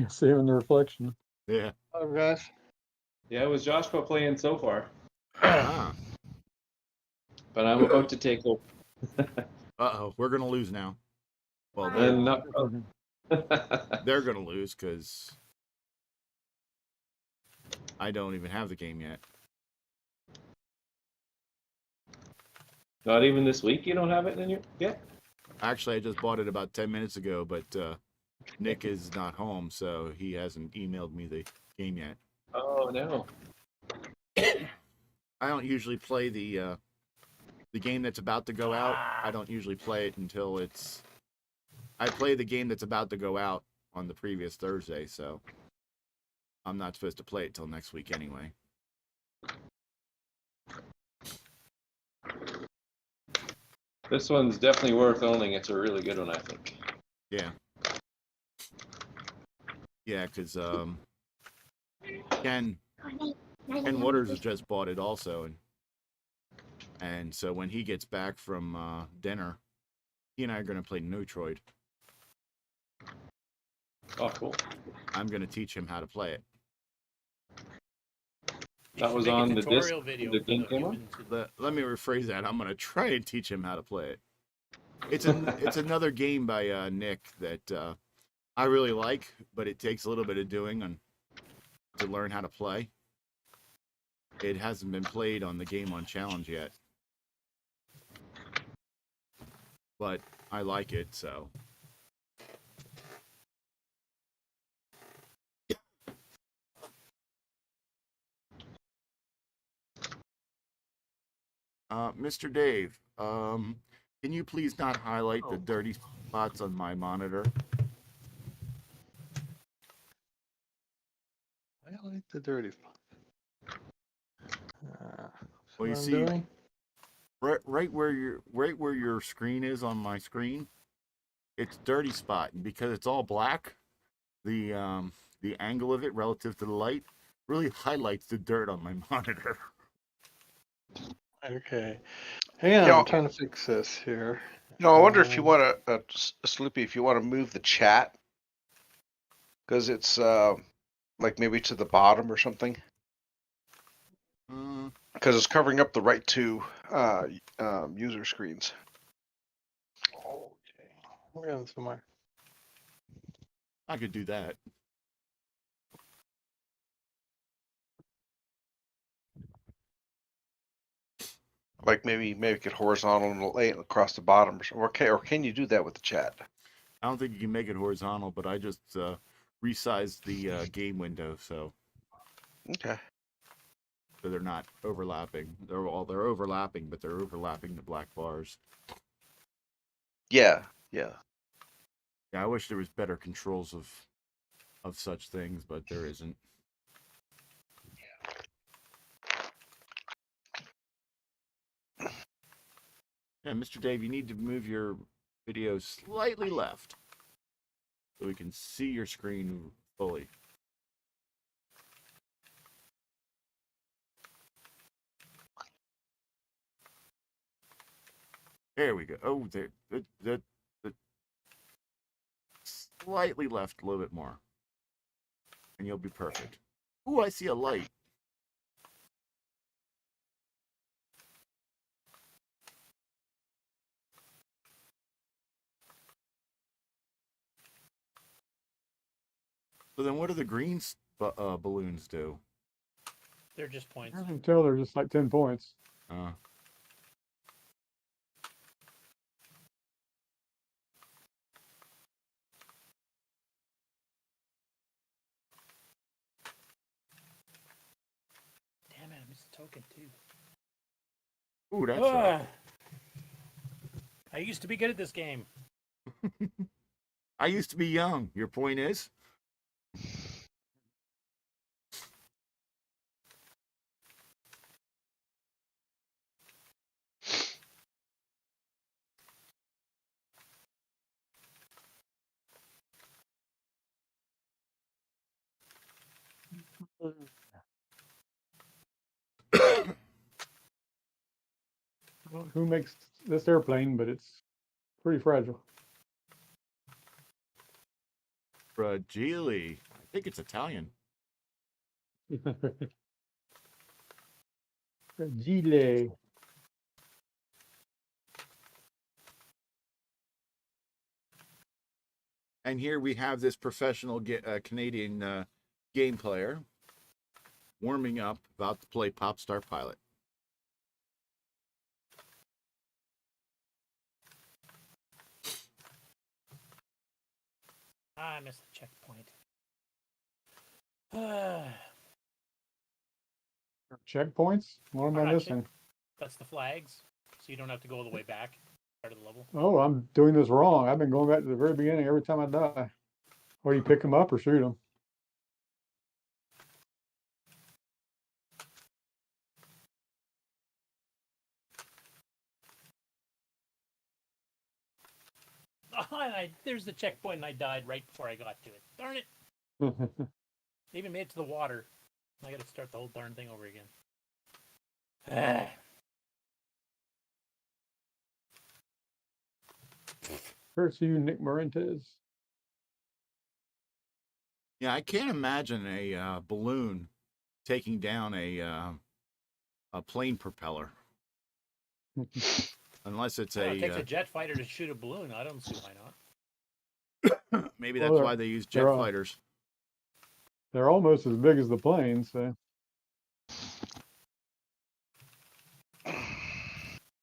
Saving the reflection. Yeah. Oh, guys. Yeah, it was Joshua playing so far, Ah. but I'm about to take over. Uh-oh, we're going to lose now. Well, And not, they're going to lose because I don't even have the game yet. not even this week. You don't have it in your yet. Actually, I just bought it about 10 minutes ago, but Nick is not home, so he hasn't emailed me the game yet. Oh no. I don't usually play the game that's about to go out. I don't usually play it until it's... I play the game that's about to go out on the previous Thursday, so I'm not supposed to play it till next week anyway. This one's definitely worth owning. It's a really good one, I think. Yeah. Yeah, because Ken Waters has just bought it also, and so when he gets back from dinner, he and I are going to play Neutroid. Oh, cool. I'm going to teach him how to play it. You That should was make a on the disc. tutorial video The for game the came on? humans. Let me rephrase that. I'm going to try and teach him how to play it. It's another game by Nick that I really like, but it takes a little bit of doing to learn how to play. It hasn't been played on the Game On Challenge yet, but I like it, so. Mr. Dave, can you please not highlight the dirty spots on my monitor? I like the dirty spot. Well, you what I'm see, doing? right where your screen is on my screen, it's dirty spot, and because it's all black, the angle of it relative to the light really highlights the dirt on my monitor. Okay. Hang on, Yeah. I'm trying to fix this here. I wonder if you want to, Sloopy, if you want to move the chat, because it's like maybe to the bottom or something, because it's covering up the right 2 user screens. Okay. We're going somewhere. I could do that. Like maybe make it horizontal and lay it across the bottom, or can you do that with the chat? I don't think you can make it horizontal, but I just resized the game window so they're not overlapping. They're overlapping, but they're overlapping the black bars. Yeah. Yeah, I wish there was better controls of such things, but there isn't. Yeah, Mr. Dave, you need to move your video slightly left so we can see your screen fully. There we go. Oh, there. That slightly left a little bit more, and you'll be perfect. Ooh, I see a light. So then what do the green balloons do? They're just points. I can tell they're just like 10 points. Damn it, I missed a token too. Ooh, that's Ugh. I used to be good at this game. I used to be young. Your point is? Well, who makes this airplane? But it's pretty fragile. Fragile. I think it's Italian. Fragile. And here we have this professional Canadian game player warming up, about to play Popstar Pilot. I missed the checkpoint. Checkpoints? What am I missing? That's the flags, so you don't have to go all the way back. Part of the level. Oh, I'm doing this wrong. I've been going back to the very beginning every time I die. Or you pick them up or shoot them. Oh, there's the checkpoint, and I died right before I got to it. Darn it! They even made it to the water. I got to start the whole darn thing over again. First you, Nick Marentes. Yeah, I can't imagine a balloon taking down a plane propeller. Unless it's it takes a jet fighter to shoot a balloon. I don't see why not. Maybe that's why they use jet fighters. They're almost as big as the planes, so.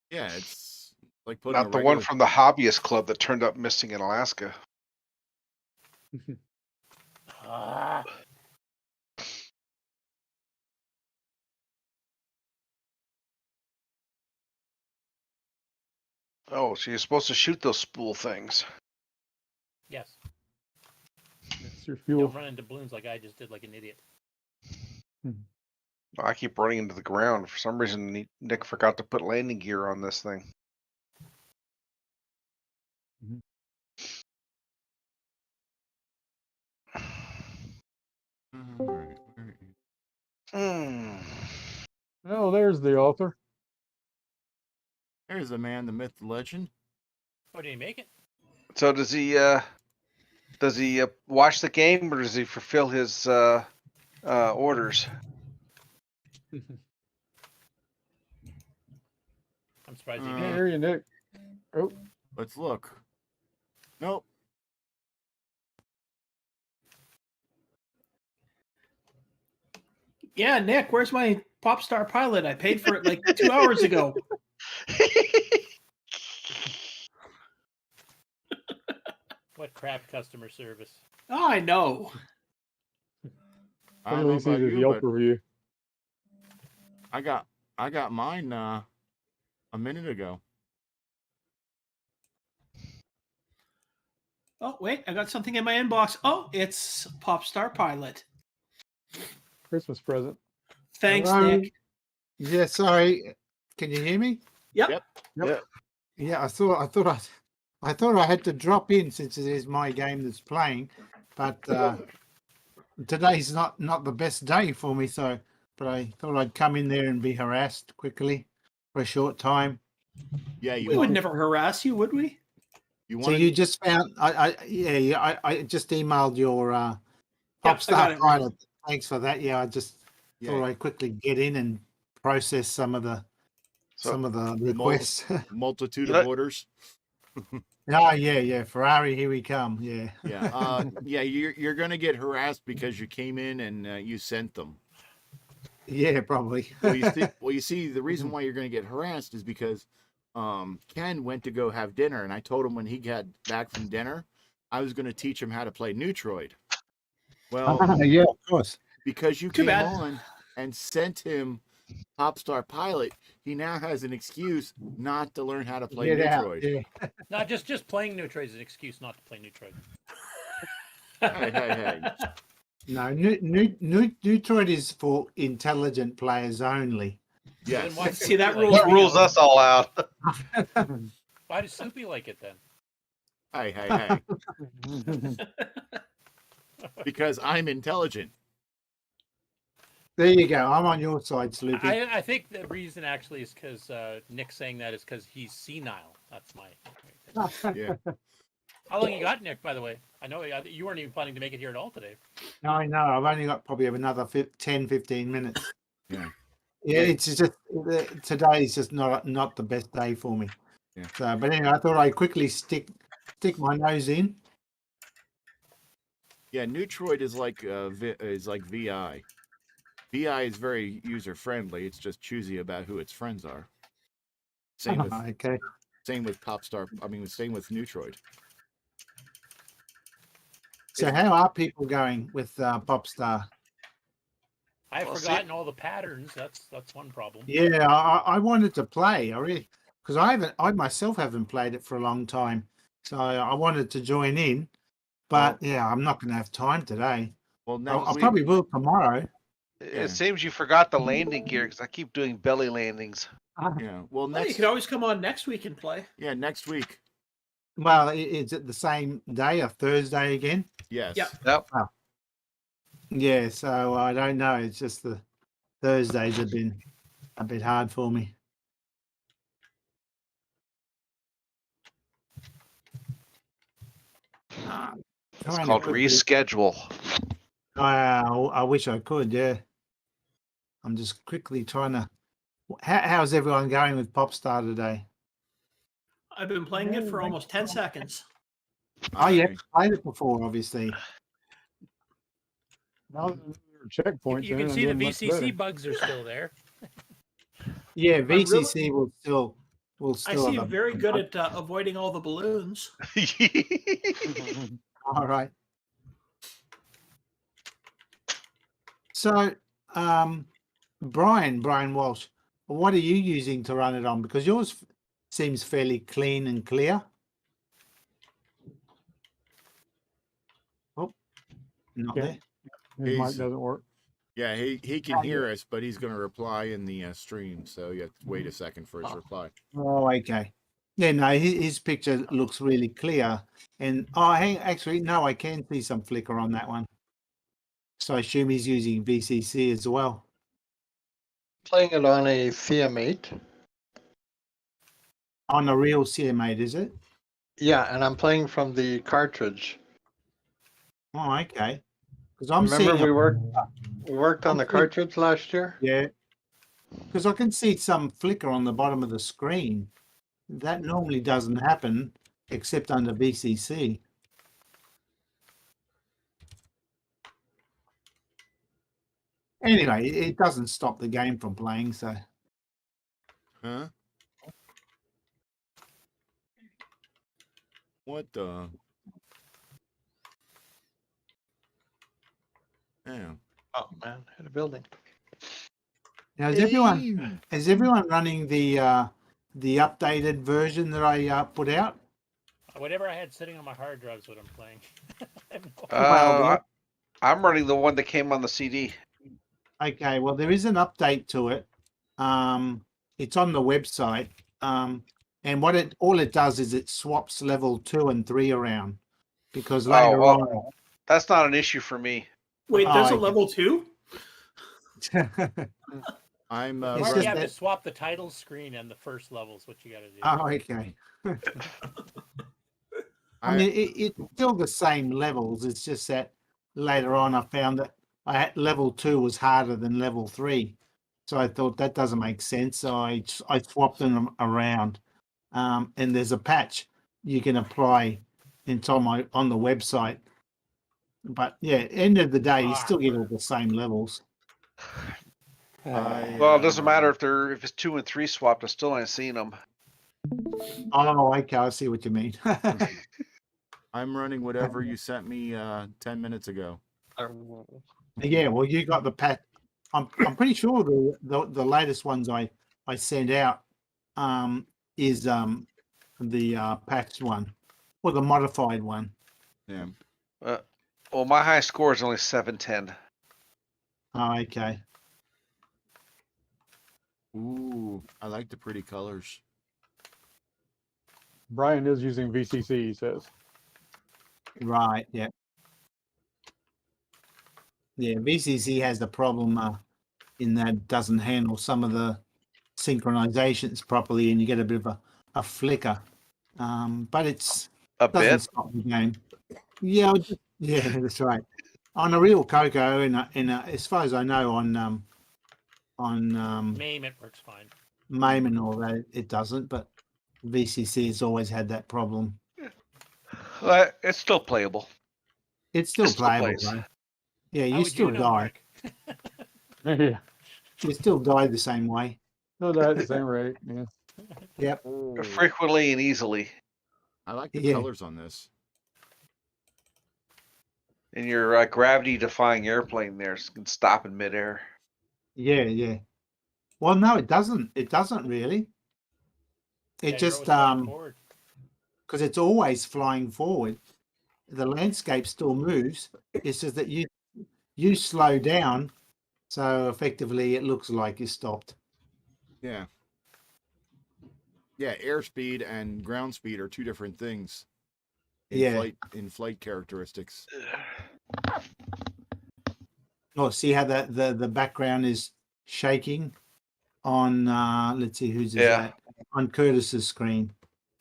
Yeah, it's like putting not the one from the hobbyist club that turned up missing in Alaska. Oh, so you're supposed to shoot those spool things. Yes. It's your fuel. Don't run into balloons like I just did, like an idiot. I keep running into the ground. For some reason, Nick forgot to put landing gear on this thing. Oh, there's the author. There's the man, the myth, the legend. Oh, did he make it? So does he watch the game, or does he fulfill his orders? I'm surprised he I made it. hear you, Nick. Oh, let's look. Nope. Yeah, Nick, where's my Popstar Pilot? I paid for it like 2 hours ago. What crap customer service. Oh, I know. I don't know about you, Yelp but review. I got mine a minute ago. Oh, wait, I got something in my inbox. Oh, it's Popstar Pilot. Christmas present. Thanks, Hello? Nick. Yeah, sorry. Can you hear me? Yep. Yeah, I thought I had to drop in since it is my game that's playing, but today's not the best day for me. So, but I thought I'd come in there and be harassed quickly for a short time. Yeah, we would never harass you, would we? So you just found I just emailed your Popstar Pilot. Thanks for that. Yeah, I just thought I'd quickly get in and process some of the requests. Multitude of orders. Oh yeah. Ferrari, here we come. Yeah. Yeah. Yeah. You're gonna get harassed because you came in and you sent them. Yeah, probably. Well, you see, the reason why you're gonna get harassed is because Ken went to go have dinner, and I told him when he got back from dinner, I was gonna teach him how to play Neutroid. Well, Yeah, of course. because you Too came bad. on and sent him Popstar Pilot, he now has an excuse not to learn how to play Get out. Neutroid. Yeah. Not just playing Neutroid is an excuse not to play Neutroid. Hey. No, Neutroid is for intelligent players only. Yes. Then why See, that Soupy like rules What it? me rules out. us all out? Why does Soupy like it then? Hey. Because I'm intelligent. There you go. I'm on your side, Sloopy. I think the reason actually is because Nick saying that is because he's senile. That's my. Yeah. How long you got, Nick? By the way, I know you weren't even planning to make it here at all today. No, I know. I've only got probably another 10, 15 minutes. Yeah. Yeah, it's just today is just not the best day for me. Yeah. So, but anyway, I thought I'd quickly stick my nose in. Yeah, Neutroid is like VI. VI is very user friendly. It's just choosy about who its friends are. Same with Okay. same with Popstar. I mean, same with Neutroid. So, how are people going with Popstar? I've Well, see- forgotten all the patterns. That's one problem. Yeah, I wanted to play. I really, because I myself haven't played it for a long time, so I wanted to join in. But yeah, I'm not going to have time today. Well, next I week, probably will tomorrow. It seems you forgot the landing gear because I keep doing belly landings. yeah. Well, Well, you next could always come on next week and play. next week. Well, is it the same day, a Thursday again? Yes. Yep. Yep. Yeah, so I don't know. It's just the Thursdays have been a bit hard for me. It's Trying to called quickly- reschedule. I wish I could. Yeah, I'm just quickly trying to. How's everyone going with Popstar today? I've been playing it for almost 10 seconds. Oh, yeah, Okay. played it before, obviously. Now there are checkpoints. You in can it, see the I'm doing much VCC better. bugs are still there. Yeah, really- VCC will still I seem have a- very good at avoiding all the balloons. All right. So, Brian Walsh, what are you using to run it on? Because yours seems fairly clean and clear. Oh, not Yeah. there. His mic He's- doesn't work. Yeah, he can hear us, but he's going to reply in the stream, so you have to wait a second for his reply. Oh, okay. Yeah, no, his picture looks really clear. And actually, no, I can see some flicker on that one. So I assume he's using VCC as well. Playing it on a CM8. On a real CM8, is it? Yeah, and I'm playing from the cartridge. Oh, okay. Because I'm Remember seeing we worked on the cartridge last year? yeah. Because I can see some flicker on the bottom of the screen. That normally doesn't happen except under VCC. Anyway, it doesn't stop the game from playing, so Huh? What the? Yeah. Oh man, hit a building. now is everyone running the updated version that I put out? Whatever I had sitting on my hard drive is what I'm playing. I have no- Well, I'm running the one that came on the CD. Okay, well, there is an update to it. It's on the website. And all it does is it swaps level 2 and 3 around because later well. That's not an issue for me. Wait, there's a okay. level 2? on. I'm It's Or just you have to that- swap the title screen and the first level is what you got to do. Oh, okay. I mean, it's still the same levels. It's just that later on I found that level 2 was harder than level 3. So I thought that doesn't make sense. So I swapped them around. And there's a patch you can apply it's on the website. But yeah, end of the day, you still get all the same levels. Well, it doesn't matter if it's 2 and 3 swapped. I still ain't seen them. Oh, okay, I see what you mean. I'm running whatever you sent me 10 minutes ago. Yeah, well, you got the patch. I'm pretty sure the latest ones I sent out is the patched one or the modified one. Yeah. Well, my high score is only 710. Oh, okay. Ooh, I like the pretty colors. Brian is using VCC, he says. Right. Yeah. Yeah. VCC has the problem in that it doesn't handle some of the synchronizations properly, and you get a bit of a flicker. But it's A doesn't bit. stop the game. Yeah. Yeah, that's right. On a real CoCo, in as far as I know, on MAME, it works fine. MAME and all that, it doesn't. But VCC has always had that problem. It's still playable. It's still It still playable, plays. though. Yeah, How you would still know, die. Mark? Yeah. You still die the same way. No, that the same rate. Yeah. Yep. Oh, Frequently and easily. I like the Yeah. colors on this. And your gravity-defying airplane there can stop in midair. Yeah, yeah. Well, no, it doesn't. It doesn't really. It Yeah, you're just always flying forward. because it's always flying forward. The landscape still moves. It's just that you slow down, so effectively it looks like you stopped. Yeah. Yeah, airspeed and ground speed are two different things. Yeah. In flight characteristics. Oh, see how the background is shaking on let's see whose is that on Curtis's screen.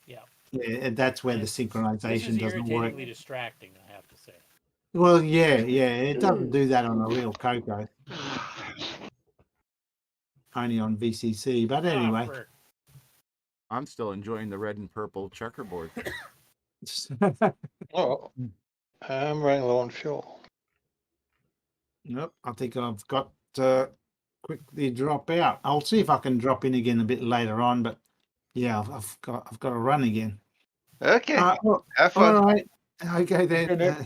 Yeah. Yeah, and that's where the This synchronization is doesn't work. irritatingly distracting, I have to say. Well, yeah, it doesn't do that on a real CoCo, only on VCC. But anyway, I'm still enjoying the red and purple checkerboard. Oh, I'm running low on fuel. Nope, I think I've got to quickly drop out. I'll see if I can drop in again a bit later on, but yeah, I've got to run again. Okay. Well, Have fun. all right. Okay then. Okay, Nick.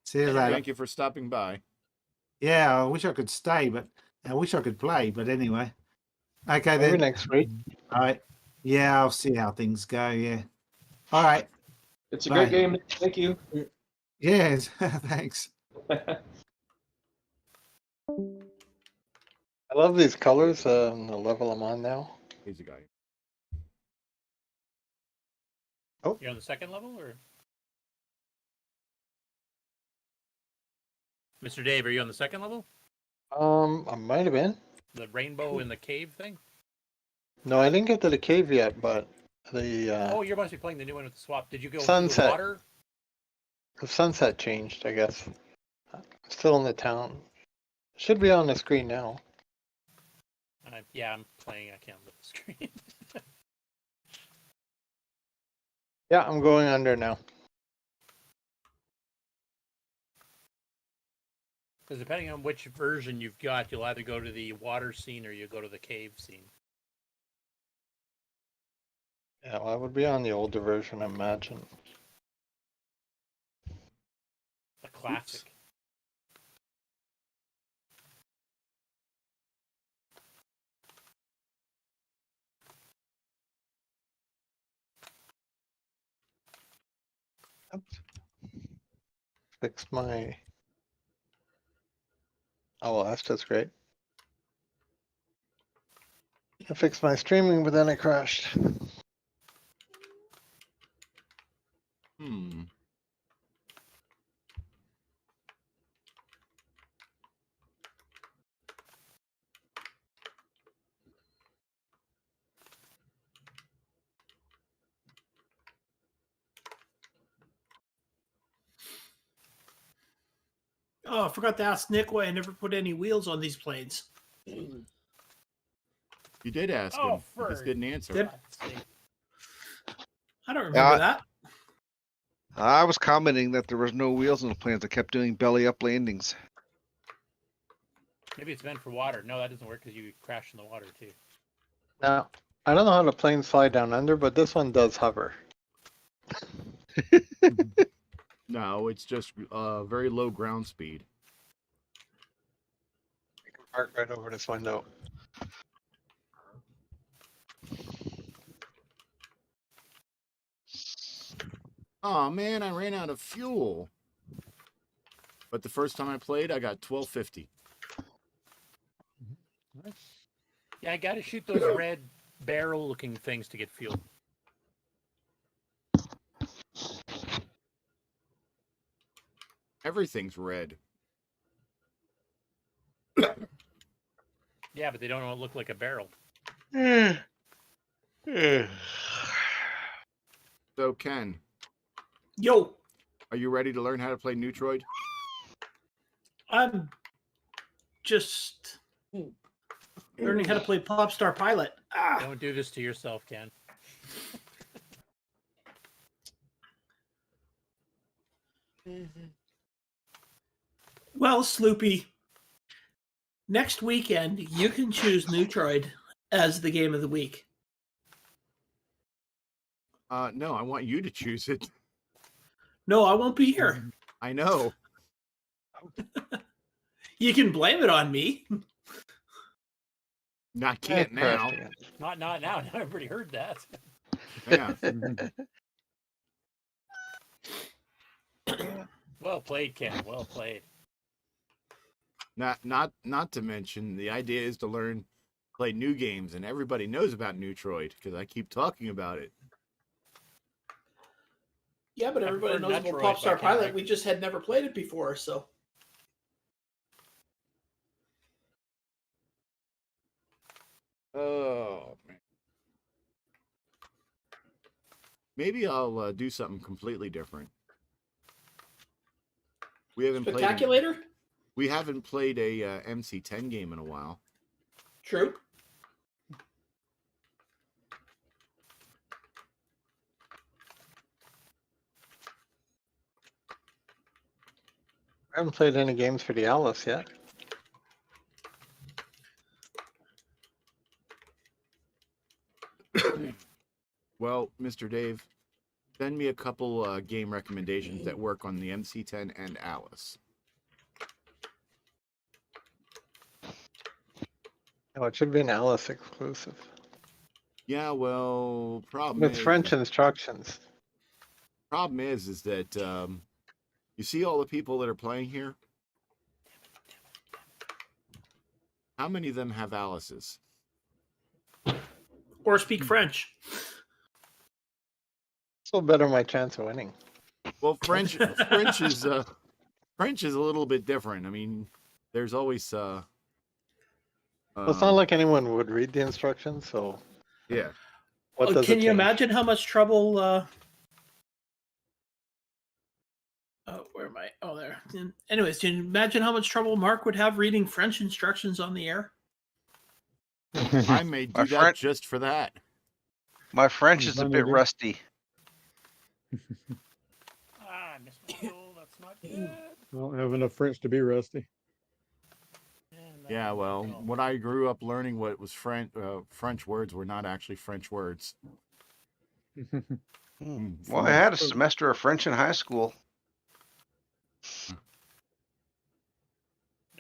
See you later. Thank you for stopping by. Yeah, I wish I could stay, but I wish I could play. But anyway, okay Maybe then. next week. All right. Yeah, I'll see how things go. Yeah. All right. It's a Bye. great game. Thank you. Yes. Thanks. I love these colors. The level I'm on now. He's a guy. You're on the second level, or? Mr. Dave, are you on the second level? I might have been. The rainbow in the cave thing? No, I didn't get to the cave yet, but the Oh, you must be playing the new one with the swap. Did you go through the Sunset. water? the sunset changed. I guess. Still in the town. Should be on the screen now. Yeah, I'm playing. I can't look at the screen. Yeah, I'm going under now. Because depending on which version you've got, you'll either go to the water scene or you go to the cave scene. Yeah, well, I would be on the older version, I imagine. The classic. Fix my OS, that's great. I fixed my streaming, but then it crashed. Oh, I forgot to ask Nick why I never put any wheels on these planes. You did ask Oh, him. He just for didn't answer. Did- God's sake. I don't remember that. I was commenting that there was no wheels on the planes. I kept doing belly up landings. Maybe it's meant for water. No, that doesn't work because you crash in the water too. Now, I don't know how the planes fly down under, but this one does hover. No, it's just very low ground speed. You can park right over this window. Oh man, I ran out of fuel. But the first time I played, I got 1250. Yeah, I got to shoot those red barrel-looking things to get fuel. Everything's red. Yeah, but they don't look like a barrel. So Ken, Yo, are you ready to learn how to play Neutroid? I'm just learning how to play Popstar Pilot. Ah. Don't do this to yourself, Ken. Well, Sloopy, next weekend you can choose Neutroid as the game of the week. No, I want you to choose it. No, I won't be here. I know. You can blame it on me. Not can't now. Not now. Now everybody heard that. Yeah. Well played, Ken. Well played. Not to mention the idea is to play new games, and everybody knows about Neutroid because I keep talking about it. Yeah, but everybody prefer knows about Metroid, Popstar but Pilot. Ken- We just had never played it before, so. Oh man. Maybe I'll do something completely different. We haven't Spectaculator? We haven't played a MC10 game in a while. True. I haven't played any games for the Alice yet. Well, Mr. Dave, send me a couple game recommendations that work on the MC10 and Alice. Oh, it should be an Alice exclusive. Yeah, well, With French instructions. problem is that you see all the people that are playing here. How many of them have Alice's? Or speak French. So better my chance of winning. Well, French is a little bit different. I mean, there's always Well, it's not like anyone would read the instructions, so yeah. what does Can it you change? imagine how much trouble? Where am I? Oh, there. Anyways, can you imagine how much trouble Mark would have reading French instructions on the air? I may do My that friend- just for that. My French is a bit rusty. I missed my goal. That's not good. I don't have enough French to be rusty. And that Yeah, was well, no. when I grew up learning what was French words were not actually French words. Well, I had a semester of French in high school.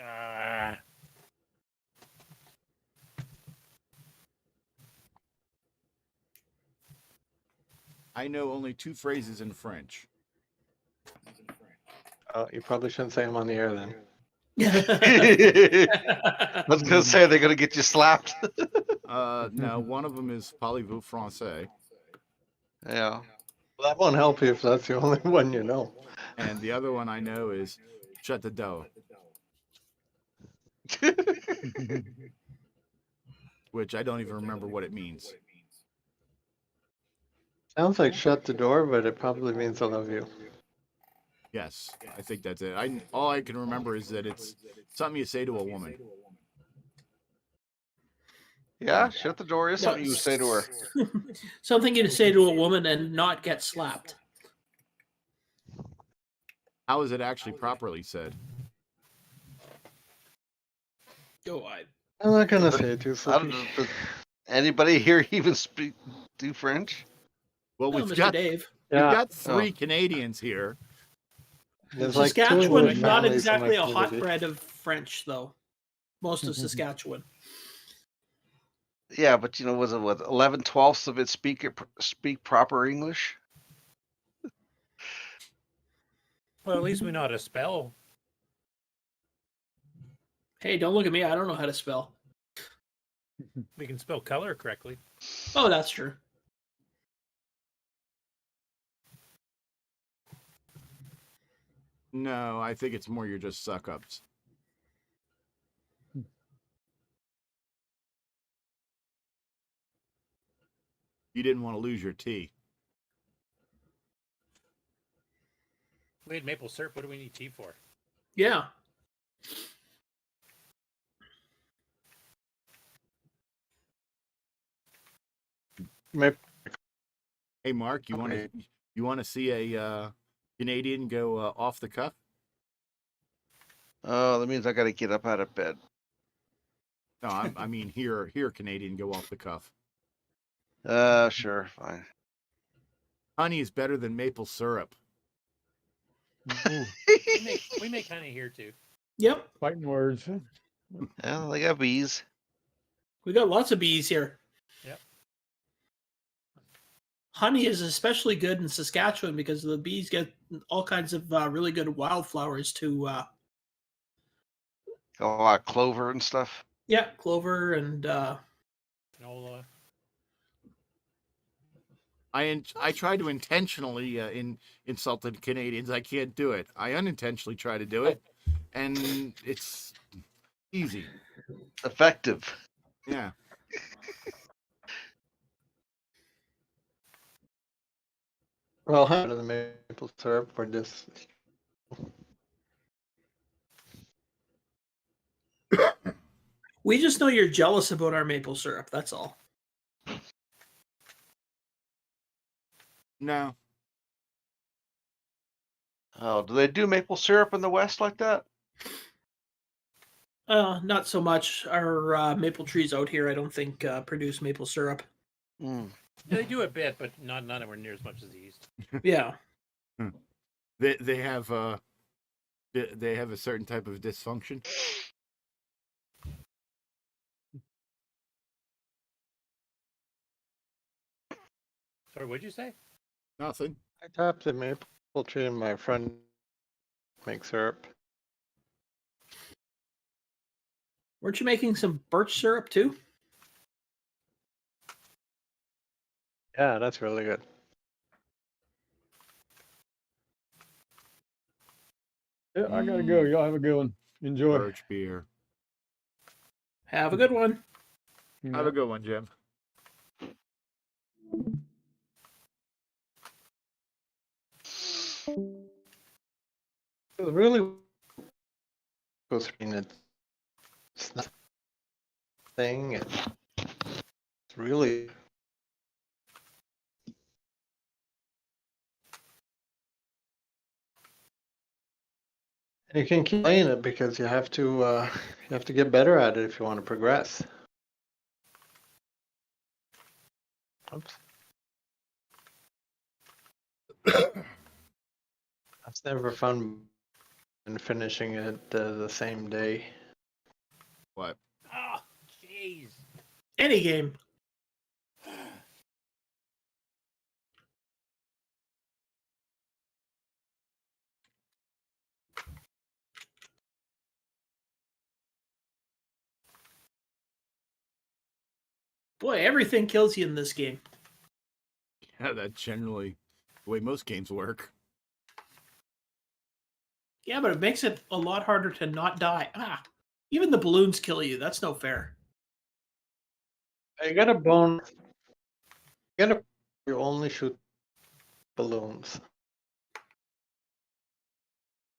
Ah. I know only 2 phrases in French. Oh, you probably shouldn't say them on the air then. I was gonna say they're gonna get you slapped. Now one of them is Parlez-vous français, Yeah. Well, that won't help you if that's the only one you know. and the other one I know is shut the door, which I don't even remember what it means. Sounds like shut the door, but it probably means I love you. Yes, I think that's it. All I can remember is that it's something you say to a woman. Yeah, shut the door is something you say to her. Something you say to a woman and not get slapped. How is it actually properly said? Oh, I'm not gonna say it too I don't slippy. know. Does anybody here even do French? Well, well, Mr. Dave. we've Yeah, got 3 Canadians here. there's like 2 in Saskatchewan, my not family from my exactly a community. hotbed of French, though. Most of Saskatchewan. Yeah, but was it what 11/12 of it speak proper English? Well, at least we know how to spell. Hey, don't look at me. I don't know how to spell. We can spell color correctly. Oh, that's true. No, I think it's more you're just suck ups. You didn't want to lose your tea. We had maple syrup. What do we need tea for? Yeah. Maybe Hey, Mark, you want to see a Canadian go off the cuff? Oh, that means I got to get up out of bed. No, I mean here Canadian go off the cuff. Sure, fine. Honey is better than maple syrup. We make honey here too. Yep. Fighting words. Yeah, they got bees. We got lots of bees here. Yep. Honey is especially good in Saskatchewan because the bees get all kinds of really good wildflowers to, Got a lot of clover and stuff. yeah, clover and Canola. I try to intentionally insult the Canadians. I can't do it. I unintentionally try to do it, and it's easy. Effective. Yeah. well, how to the maple syrup for this. we just know you're jealous about our maple syrup. That's all. No. Oh, do they do maple syrup in the West like that? Not so much. Our maple trees out here, I don't think, produce maple syrup. Mm. Yeah, they do a bit, but not anywhere near as much as the East. Yeah. They have a certain type of dysfunction. Sorry, what'd you say? Nothing. I tapped the maple tree and my friend makes syrup. Weren't you making some birch syrup too? Yeah, that's really good. Yeah, I gotta go. Y'all have a good one. Enjoy. Birch beer. Have a good one. You Have know. a good one, Jim. It really goes between it's not thing. It's really and you can keep playing it because you have to get better at it if you want to progress. Oops. That's never fun in finishing it the same day. What? Oh, jeez. Any game. Boy, everything kills you in this game. Yeah, that's generally the way most games work. Yeah, but it makes it a lot harder to not die. Even the balloons kill you. That's no fair. You got a bone. You only shoot balloons.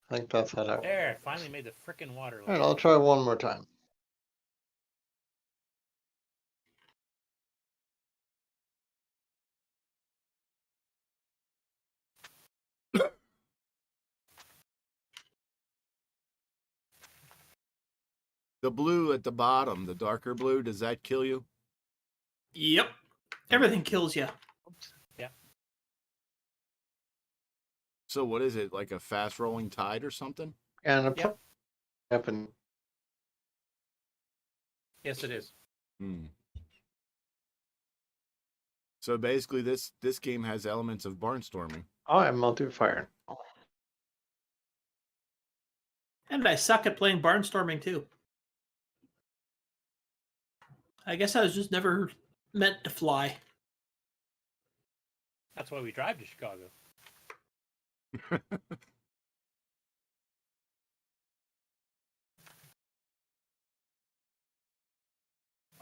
I think that's how that. There, finally made the frickin' water. All right, I'll try one more time. The blue at the bottom, the darker blue, does that kill you? Yep. Everything kills you. Yeah. So what is it, like a fast rolling tide or something? And a Yep. happen. Yes, it is. Hmm. So basically, this game has elements of barnstorming. Oh, I'm multi-fire. And I suck at playing barnstorming too. I guess I was just never meant to fly. That's why we drive to Chicago.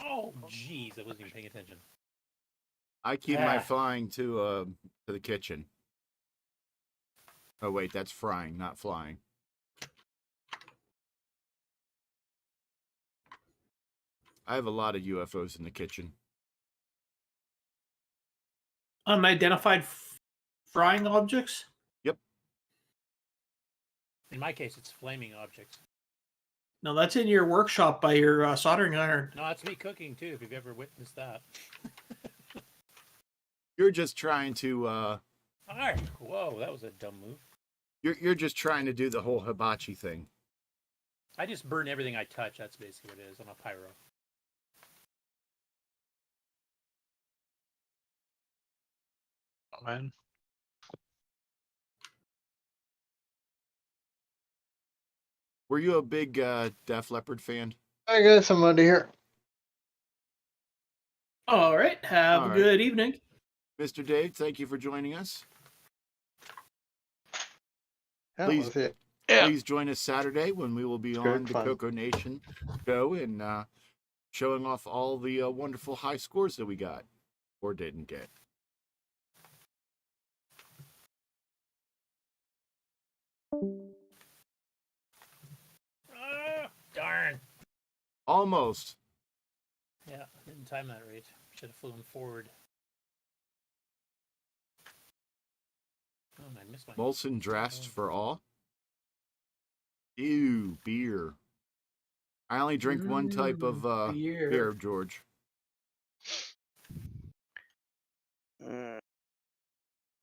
Oh, jeez, I wasn't even paying attention. I keep my Ah. flying to the kitchen. Oh wait, that's frying, not flying. I have a lot of UFOs in the kitchen. Unidentified frying objects? In my case, it's flaming objects. No, that's in your workshop by your soldering iron. No, that's me cooking too, if you've ever witnessed that. You're just trying to Alright. Whoa, that was a dumb move. you're just trying to do the whole hibachi thing. I just burn everything I touch. That's basically what it is. I'm a pyro. Oh, man. Were you a big Def Leppard fan? I got somebody here. All right. Have All a right. good evening. Mr. Dave, thank you for joining us. That Please. was it. Yeah. Please join us Saturday when we will be It's on great the fun. CoCo Nation show and showing off all the wonderful high scores that we got or didn't get. Darn. Almost. Yeah, didn't time that right. Should have flown forward. Oh, I missed my. Molson dressed for all. Ew, beer. I only drink one type of beer, George.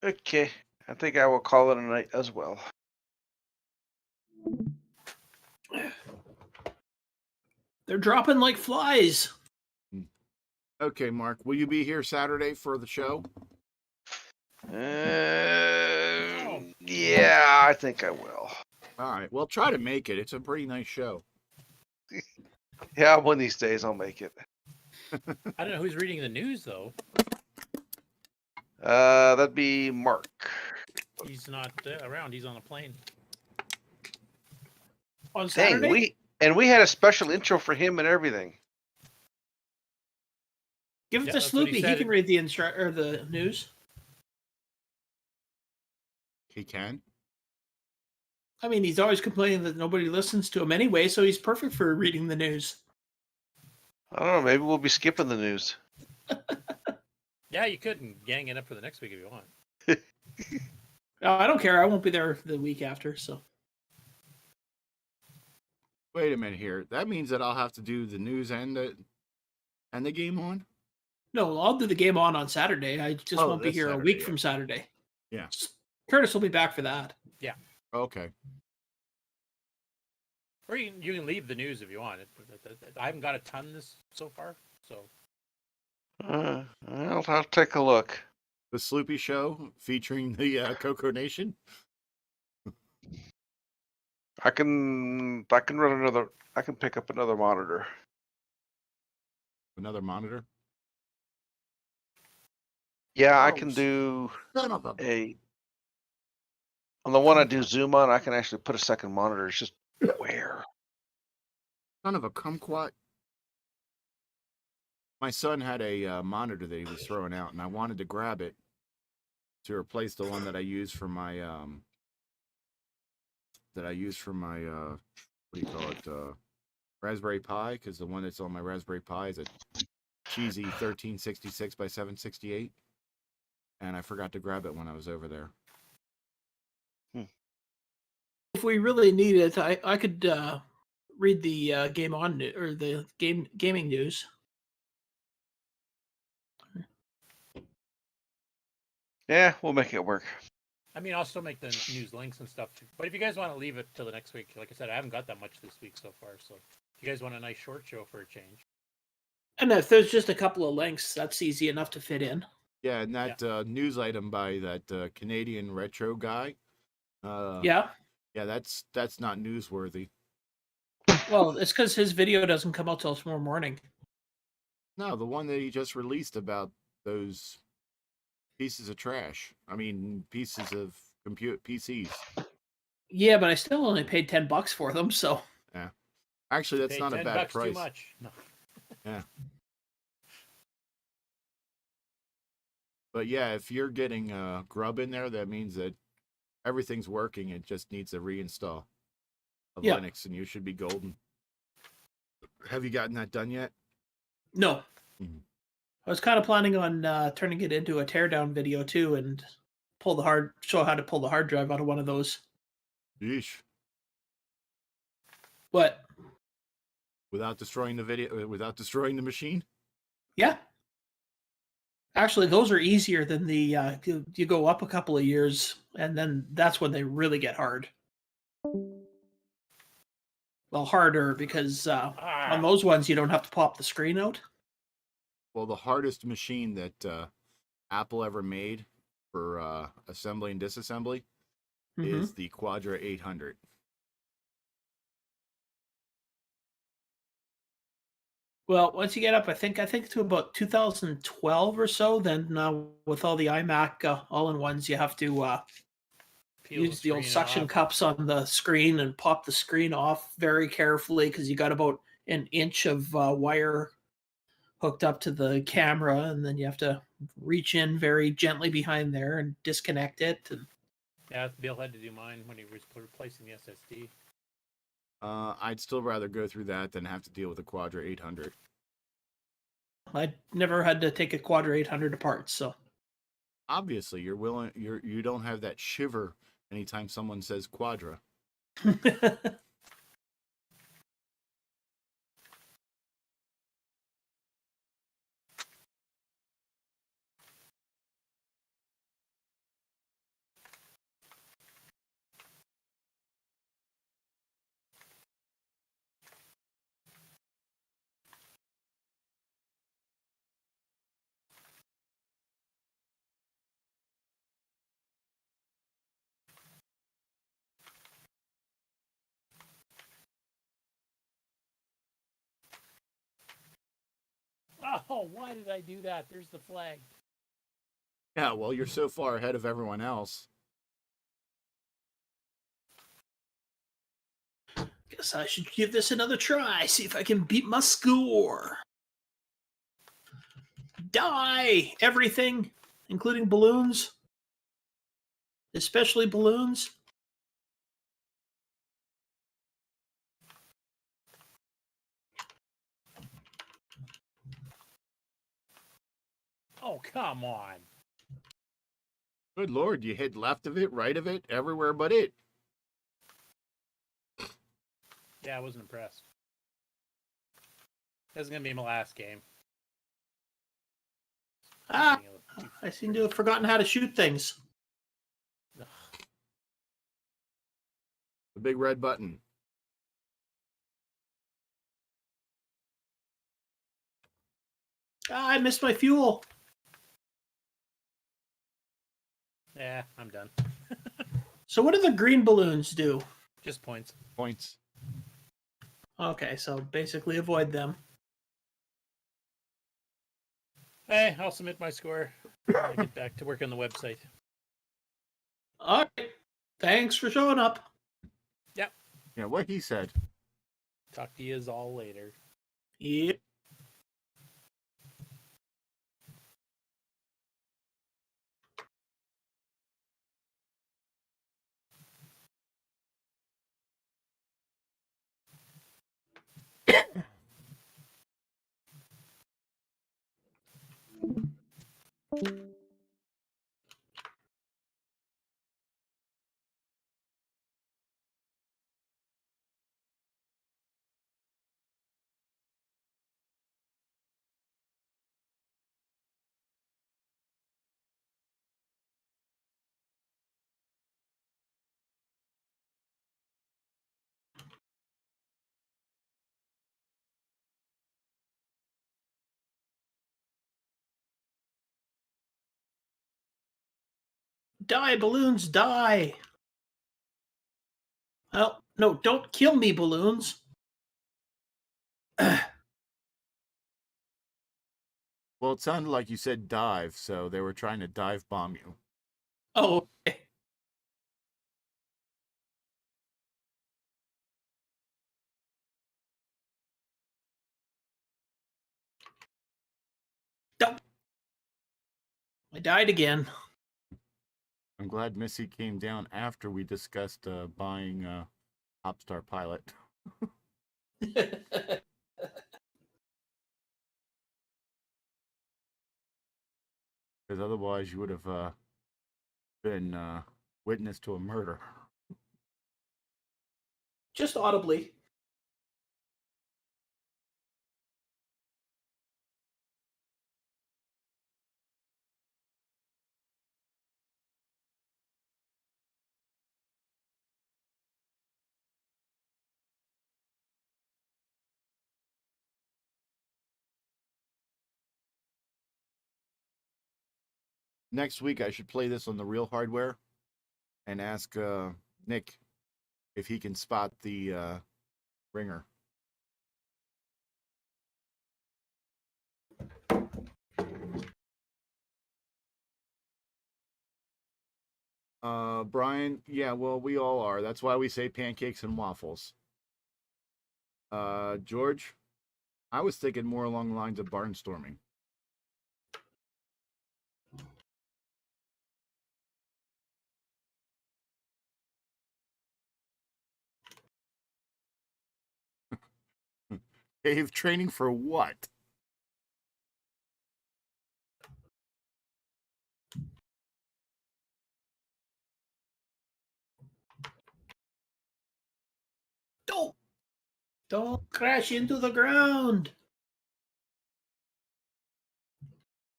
Okay, I think I will call it a night as well. They're dropping like flies. Okay, Mark, will you be here Saturday for the show? Yeah, I think I will. All right. Well, try to make it. It's a pretty nice show. Yeah, one of these days I'll make it. I don't know who's reading the news though. That'd be Mark. He's not around. He's on a plane. On Saturday? Dang, we had a special intro for him and everything. Give it Yeah, to that's what he Sloopy. He said. can read the or the news. He can. I mean, he's always complaining that nobody listens to him anyway, so he's perfect for reading the news. I don't know. Maybe we'll be skipping the news. Yeah, you could and gang it up for the next week if you want. Oh, I don't care. I won't be there the week after, so. Wait a minute here. That means that I'll have to do the news and the game on. No, I'll do the game on Saturday. I just Oh, won't be this here a Saturday, week yeah. from Saturday. Yeah. Curtis will be back for that. Okay. Or you can leave the news if you want. I haven't got a ton this so far, so I'll take a look. The Sloopy Show featuring the CoCo Nation. I can run another. I can pick up another monitor. Another monitor. Yeah, I Oh, can do Son of a. on the one I do Zoom on. I can actually put a second monitor. It's just where. Son of a kumquat. My son had a monitor that he was throwing out, and I wanted to grab it to replace the one that I use for my what do you call it, Raspberry Pi, because the one that's on my Raspberry Pi is a cheesy 1366 by 768, and I forgot to grab it when I was over there. If we really need it, I could read the game on or the gaming news. Yeah, we'll make it work. I mean, I'll still make the news links and stuff. But if you guys want to leave it till the next week, like I said, I haven't got that much this week so far. So if you guys want a nice short show for a change. And if there's just a couple of links, that's easy enough to fit in. Yeah, and that news item by that Canadian retro guy. Yeah. Yeah, that's not newsworthy. Well, it's because his video doesn't come out till tomorrow morning. No, the one that he just released about those pieces of trash. I mean, pieces of PCs. Yeah, but I still only paid $10 for them, so. Yeah. Actually, that's Hey, not a bad $10 price. too much. No. Yeah. But yeah, if you're getting grub in there, that means that everything's working. It just needs a reinstall of Linux, and you should be golden. Have you gotten that done yet? No. Mhm. I was kind of planning on turning it into a teardown video too, and show how to pull the hard drive out of one of those. Yeesh. What? Without destroying the video, without destroying the machine? Yeah. Actually, those are easier than the you go up a couple of years, and then that's when they really get hard. Well, harder because on those ones you don't have to pop the screen out. Well, the hardest machine that Apple ever made for assembly and disassembly is the Quadra 800. Well, once you get up, I think to about 2012 or so, then with all the iMac all-in-ones, you have to use the old suction cups on the screen and pop the screen off very carefully because you got about an inch of wire hooked up to the camera, and then you have to reach in very gently behind there and disconnect it. And Yeah, Bill had to do mine when he was replacing the SSD. I'd still rather go through that than have to deal with a Quadra 800. I never had to take a Quadra 800 apart, so. Obviously, you don't have that shiver anytime someone says Quadra. Oh, why did I do that? There's the flag. Yeah, well, you're so far ahead of everyone else. Guess I should give this another try, see if I can beat my score. Die! Everything, including balloons. Especially balloons. Oh, come on. Good Lord, you hit left of it, right of it, everywhere but it. Yeah, I wasn't impressed. This is going to be my last game. Ah, I seem to have forgotten how to shoot things. The big red button. Ah, I missed my fuel. Yeah, I'm done. So what do the green balloons do? Just points. Points. Okay, so basically avoid them. Hey, I'll submit my score. I'll get back to work on the website. All right. Thanks for showing up. Yep. Yeah, what he said. Talk to you all later. Yep. Die, balloons, die. Well, no, don't kill me, balloons. Well, it sounded like you said dive, so they were trying to dive bomb you. Oh, okay. Nope. I died again. I'm glad Missy came down after we discussed buying Popstar Pilot. Because otherwise you would have been witness to a murder. Just audibly. Next week I should play this on the real hardware and ask Nick if he can spot the ringer. Brian, yeah, well, we all are. That's why we say pancakes and waffles. George, I was thinking more along the lines of barnstorming. Dave, training for what? Don't crash into the ground.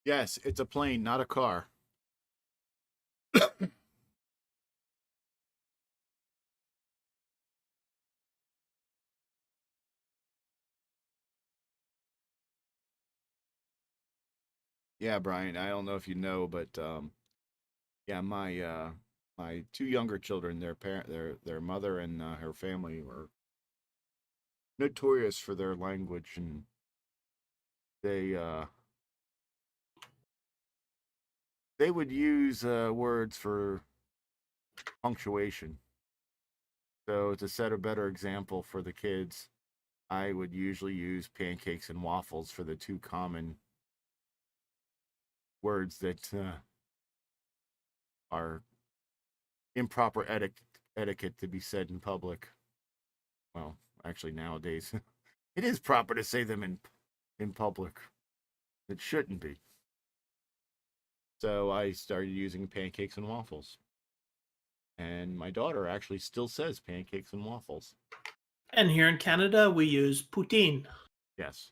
Yes, it's a plane, not a car. Yeah, Brian, I don't know if you know, but yeah, my two younger children, their mother and her family were notorious for their language, and they would use words for punctuation. So to set a better example for the kids, I would usually use pancakes and waffles for the two common words that are improper etiquette to be said in public. Well, actually nowadays it is proper to say them in public. It shouldn't be. So I started using pancakes and waffles. And my daughter actually still says pancakes and waffles. And here in Canada, we use poutine. Yes.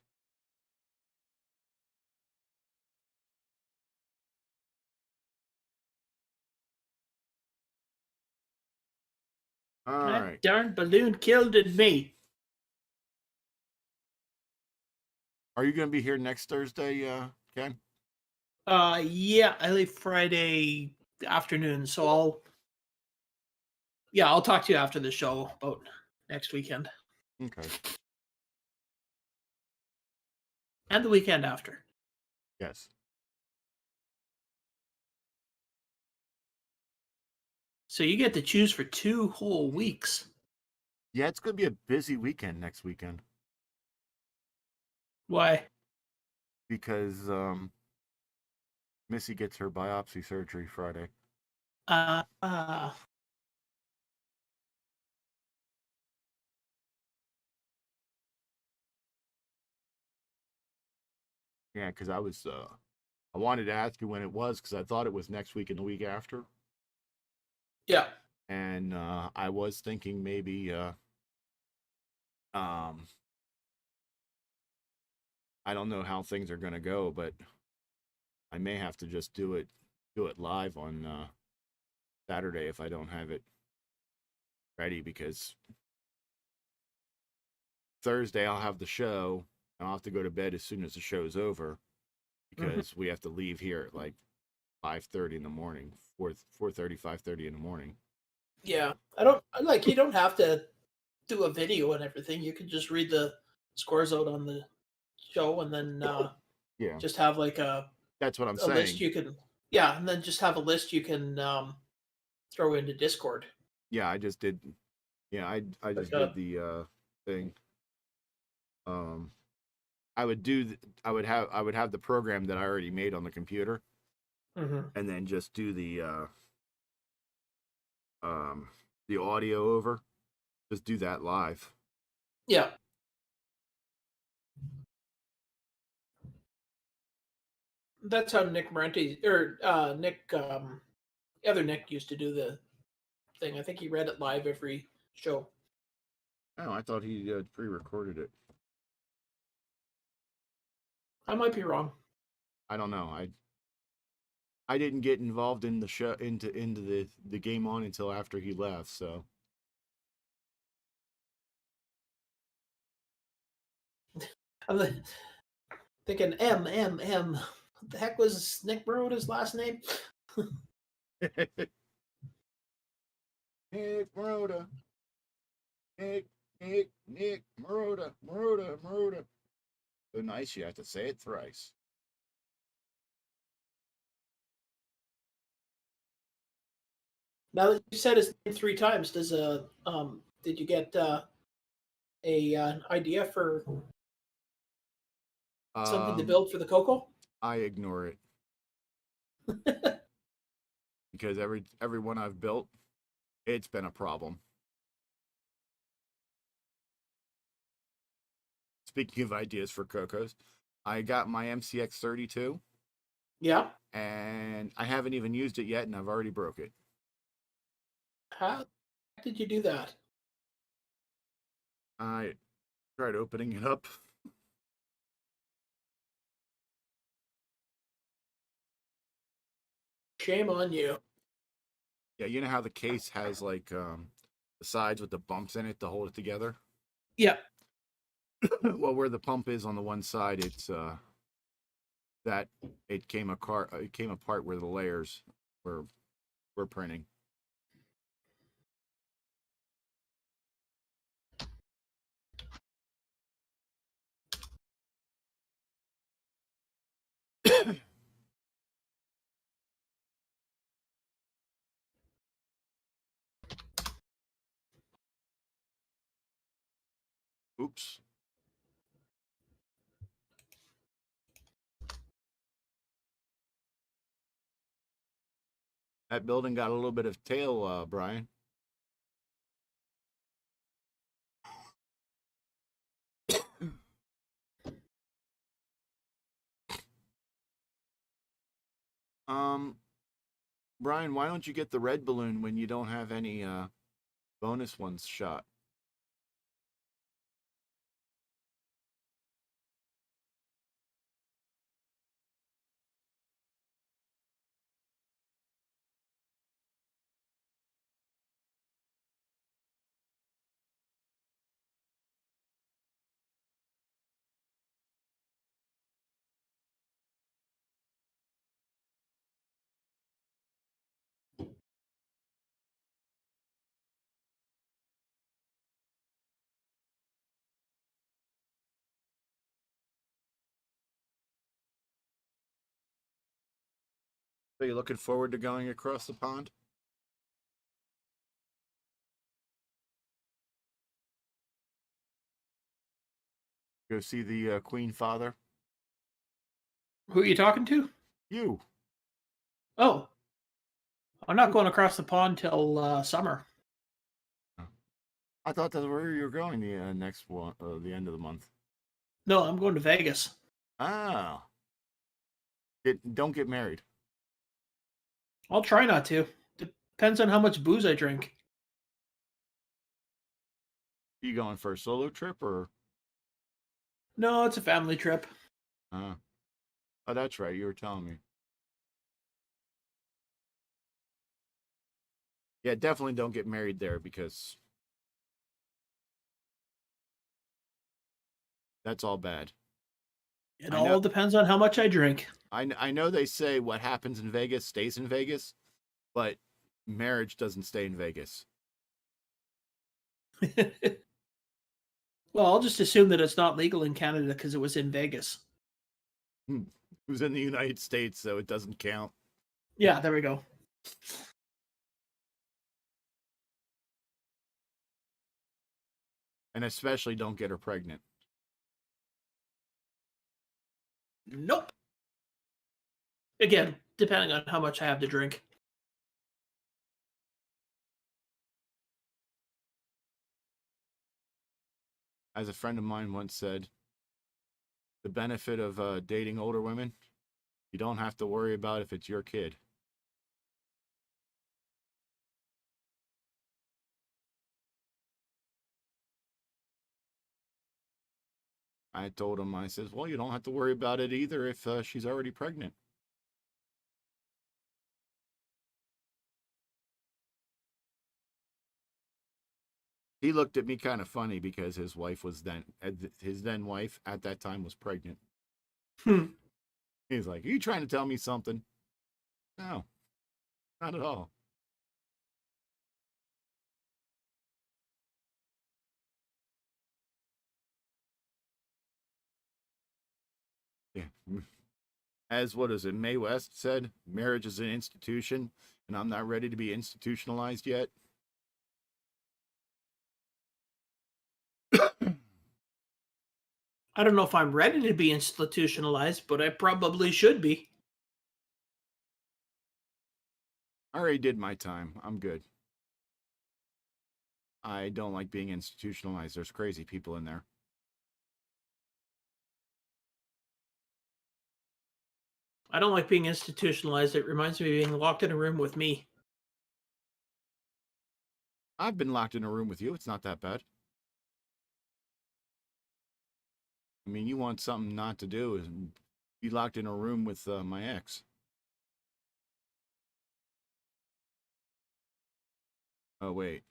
All That right. darn balloon killed me. Are you going to be here next Thursday, Ken? Yeah, I leave Friday afternoon, so I'll talk to you after the show about next weekend Okay. and the weekend after. Yes. So you get to choose for 2 whole weeks. Yeah, it's going to be a busy weekend next weekend Why? because Missy gets her biopsy surgery Friday. Yeah, because I wanted to ask you when it was because I thought it was next week and the week after. Yeah. And I was thinking maybe I don't know how things are going to go, but I may have to just do it live on Saturday if I don't have it ready, because Thursday I'll have the show and I'll have to go to bed as soon as the show's over because we have to leave here at like 5:30 in the morning, 4:30, 5:30 in the morning. Yeah, I don't like. You don't have to do a video and everything. You can just read the scores out on the show, and then Yeah, just have like that's what I'm a list saying. you can. Yeah, and then just have a list you can throw into Discord. Yeah, I just did. Yeah, I just Okay. did the thing. I would have the program that I already made on the computer, Mm-hmm. and then just do the audio over. Just do that live. Yeah. That's how Nick Marentes or Nick other Nick used to do the thing. I think he read it live every show. Oh, I thought he pre-recorded it. I might be wrong. I don't know. I didn't get involved in the show into the game on until after he left. So I'm thinking M. What the heck was Nick Marota's last name? Nick Marota, Nick Marota. So nice, you have to say it thrice. Now that you said his name 3 times, did you get an idea for something to build for the CoCo? I ignore it because every one I've built, it's been a problem. Speaking of ideas for CoCos, I got my MCX 32. Yeah. And I haven't even used it yet, and I've already broke it. How did you do that? I tried opening it up. Shame on you. Yeah, you know how the case has like the sides with the bumps in it to hold it together? Yeah. Well, where the pump is on the one side, it's that it came apart where the layers were printing. Oops. That building got a little bit of tail, Brian. Brian, why don't you get the red balloon when you don't have any bonus ones shot? So you looking forward to going across the pond? Go see the Queen Father? Who are you talking to? You. Oh. I'm not going across the pond till summer. I thought that's where you were going the next one, the end of the month. No, I'm going to Vegas. Ah. Don't get married. I'll try not to. Depends on how much booze I drink. You going for a solo trip or? No, it's a family trip. Oh, that's right. You were telling me. Yeah, definitely don't get married there because that's all bad. It I know- all depends on how much I drink. I know they say what happens in Vegas stays in Vegas, but marriage doesn't stay in Vegas. Well, I'll just assume that it's not legal in Canada because it was in Vegas. It was in the United States, so it doesn't count. Yeah, there we go. And especially don't get her pregnant. Nope. Again, depending on how much I have to drink. As a friend of mine once said, the benefit of dating older women, you don't have to worry about if it's your kid. I told him, I says, well, you don't have to worry about it either if she's already pregnant. He looked at me kind of funny because his wife was his then wife at that time was pregnant. He's like, are you trying to tell me something? No, not at all. Yeah. As what is it, Mae West said, marriage is an institution, and I'm not ready to be institutionalized yet. I don't know if I'm ready to be institutionalized, but I probably should be. I already did my time. I'm good. I don't like being institutionalized. There's crazy people in there. I don't like being institutionalized. It reminds me of being locked in a room with me. I've been locked in a room with you. It's not that bad. I mean, you want something not to do is be locked in a room with my ex. Oh, wait.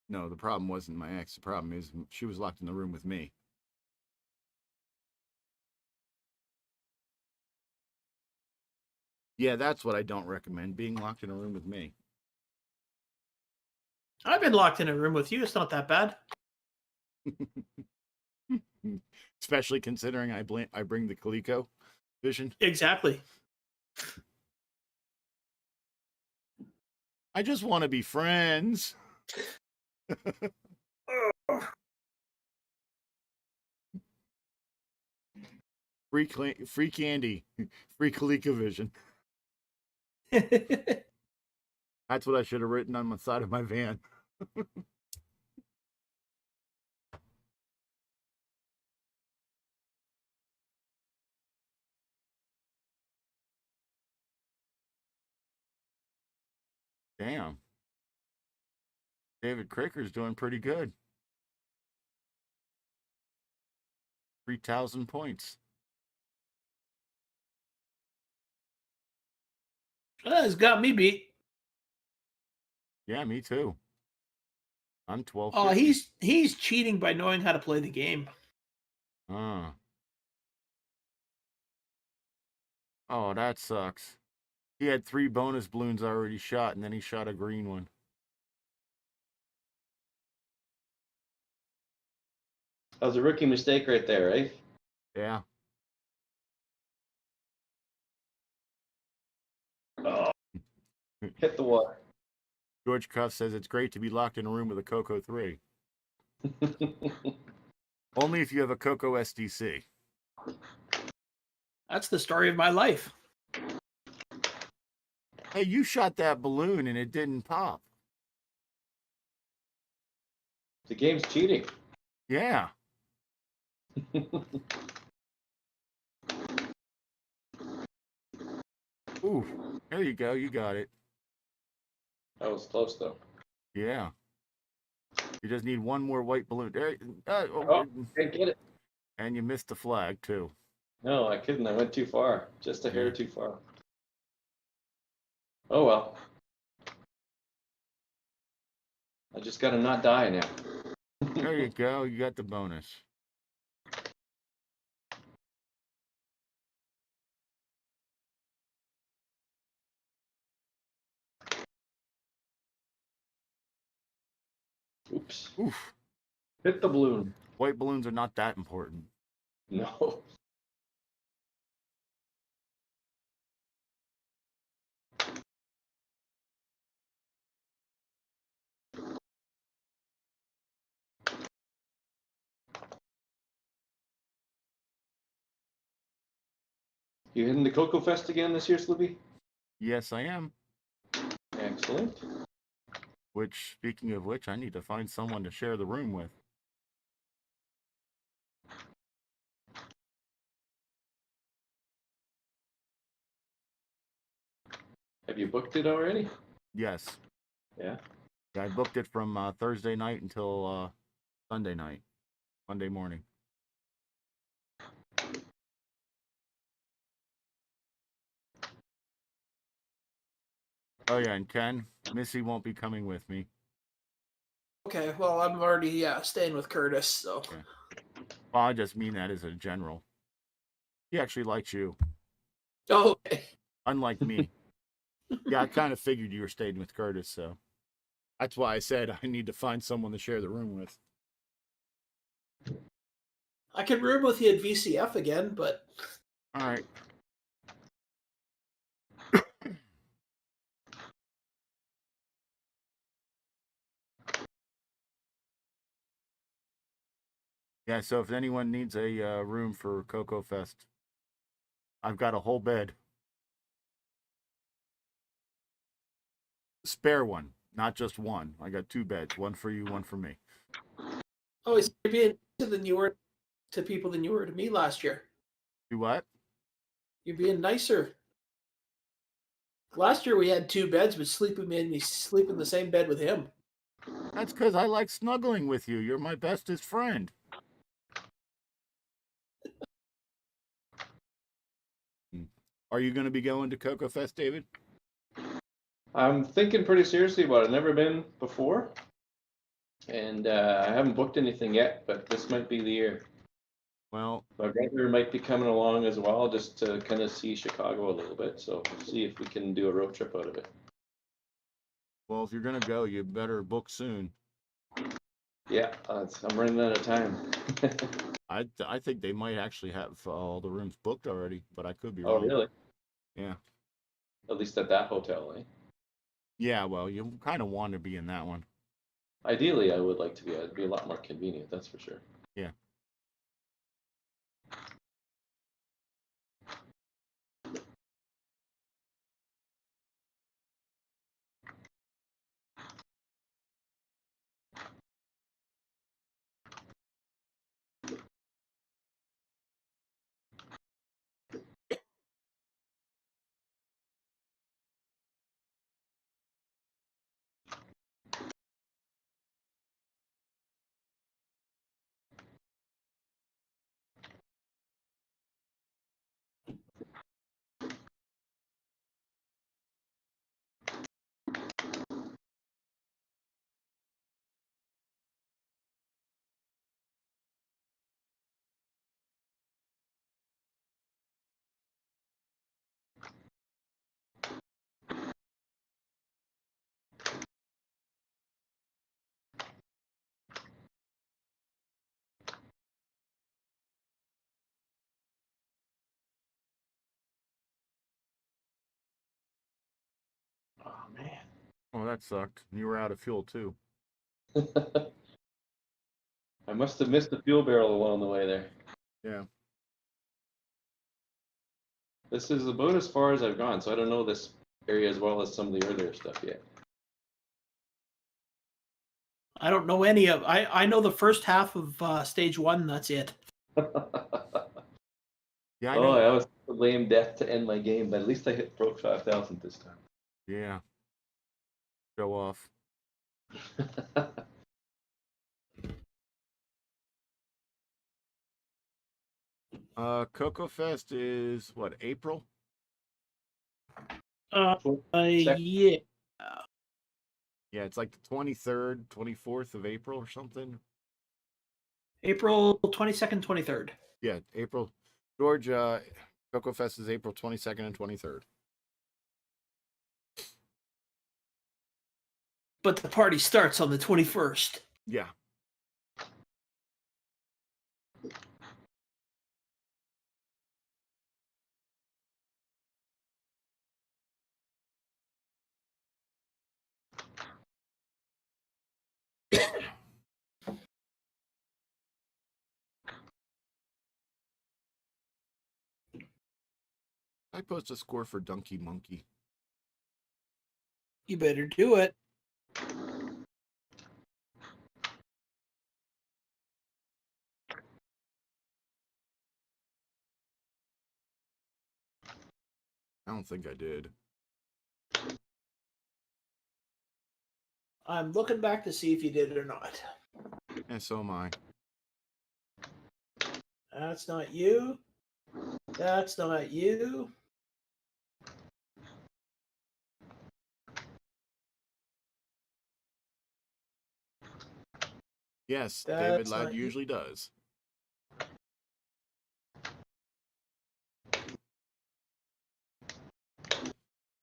No, the problem wasn't my ex. The problem is she was locked in the room with me. Yeah, that's what I don't recommend, being locked in a room with me. I've been locked in a room with you. It's not that bad. Especially considering I bring the CoCo vision. Exactly. I just want to be friends. Free candy. Free CoCo vision. That's what I should have written on the side of my van. Damn. David Cricker's doing pretty good. 3,000 points. It's got me beat. Yeah, me too. I'm 12. Oh, he's cheating by knowing how to play the game. Oh, that sucks. He had 3 bonus balloons already shot, and then he shot a green one. That was a rookie mistake right there, right? Yeah. Oh, hit the water. George Cuff says it's great to be locked in a room with a CoCo 3. Only if you have a CoCo SDC. That's the story of my life. Hey, you shot that balloon and it didn't pop. The game's cheating. Yeah. Ooh, there you go. You got it. That was close though. Yeah. You just need one more white balloon. There, Oh, didn't get it. and you missed the flag, too. No, I couldn't. I went too far. Just a hair too far. Oh well. I just gotta not die now. There you go. You got the bonus. Oops. Oof. Hit the balloon. White balloons are not that important. No. You hitting the CoCo Fest again this year, Sloopy? Yes, I am. Excellent. Which, speaking of which, I need to find someone to share the room with. Have you booked it already? Yes. Yeah. Yeah, I booked it from Thursday night until Sunday night, Monday morning. Oh yeah, and Ken, Missy won't be coming with me. Okay, well, I'm already staying with Curtis, so. Okay. Well, I just mean that as a general. He actually likes you, Oh, okay. unlike me. Yeah, I kind of figured you were staying with Curtis, so that's why I said I need to find someone to share the room with. I could room with you at VCF again, but All right. Yeah, so if anyone needs a room for CoCo Fest, I've got a whole bed. Spare one, not just one. I got 2 beds, one for you, one for me. oh, you're being nicer than you were to people than you were to me last year. Do what? You're being nicer. Last year we had 2 beds, but Sleepy made me sleep in the same bed with him. That's because I like snuggling with you. You're my bestest friend. Are you going to be going to CoCo Fest, David? I'm thinking pretty seriously about it. I've never been before. And I haven't booked anything yet, but this might be the year. Well, My brother might be coming along as well, just to kind of see Chicago a little bit. So we'll see if we can do a road trip out of it. well, if you're going to go, you better book soon. Yeah, I'm running out of time. I think they might actually have all the rooms booked already, but I could be Oh, wrong. really? Yeah. At least at that hotel, eh? Yeah, well, you kind of want to be in that one. Ideally, I would like to be. It'd be a lot more convenient, that's for sure. Yeah. Oh, man. Oh, that sucked. You were out of fuel, too. I must have missed the fuel barrel along the way there. Yeah. This is about as far as I've gone, so I don't know this area as well as some of the earlier stuff yet. I don't know any of. I know the first half of stage 1. That's it. Yeah, I know. That was a lame death to end my game, but at least I broke 5,000 this time. Yeah. Show off. CoCo Fest is what, April? Yeah. Yeah, it's like the 23rd, 24th of April or something. April 22nd, 23rd. Yeah, April. George, CoCo Fest is April 22nd and 23rd. But the party starts on the 21st. Yeah. I post a score for Dunkey Monkey. You better do it. I don't think I did. I'm looking back to see if you did or not. And so am I. That's not you. That's not you. Yes, That's David Ladd not you. usually does.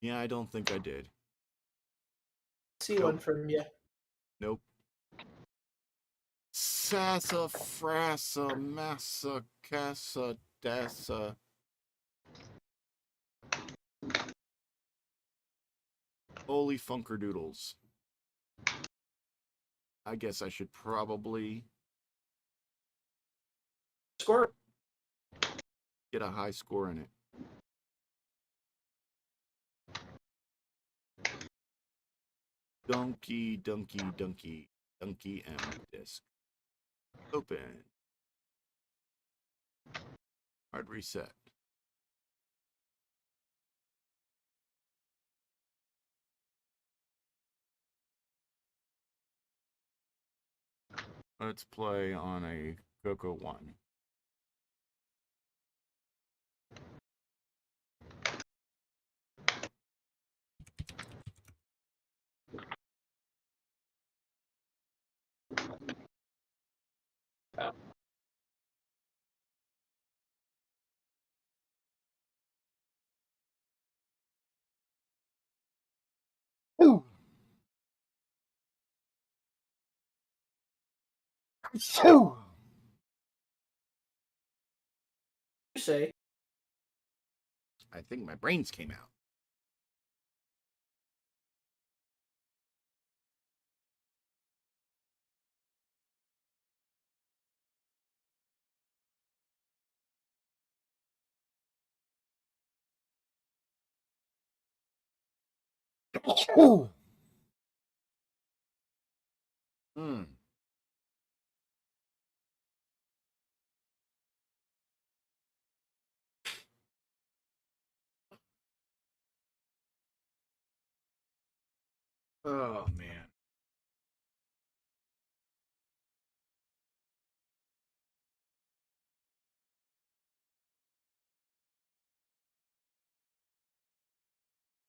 Yeah, I don't think I did. See one from you. Nope. Sassafrassa, massa, cassa, dassa. Holy funkerdoodles. I guess I should probably Score. get a high score in it. Dunkey, Dunkey, Dunkey, Dunkey M disk. Open. Hard reset. Let's play on a CoCo 1. Ooh. Shoo. You say. I think my brains came out. Ooh. Hmm. Oh, man.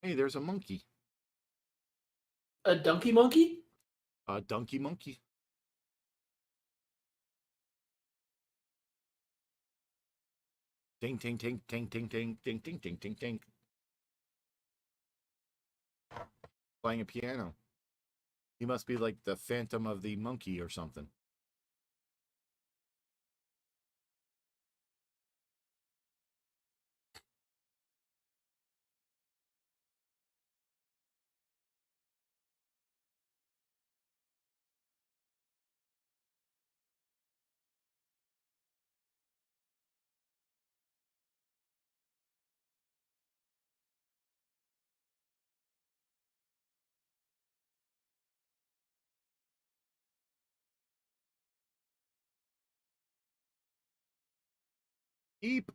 Hey, there's a monkey. A donkey monkey? A Dunkey Monkey. Ting, ting, ting, ting, ting, ting, ting, ting, ting, ting, ting. Playing a piano. He must be like the Phantom of the Monkey or something. Eep.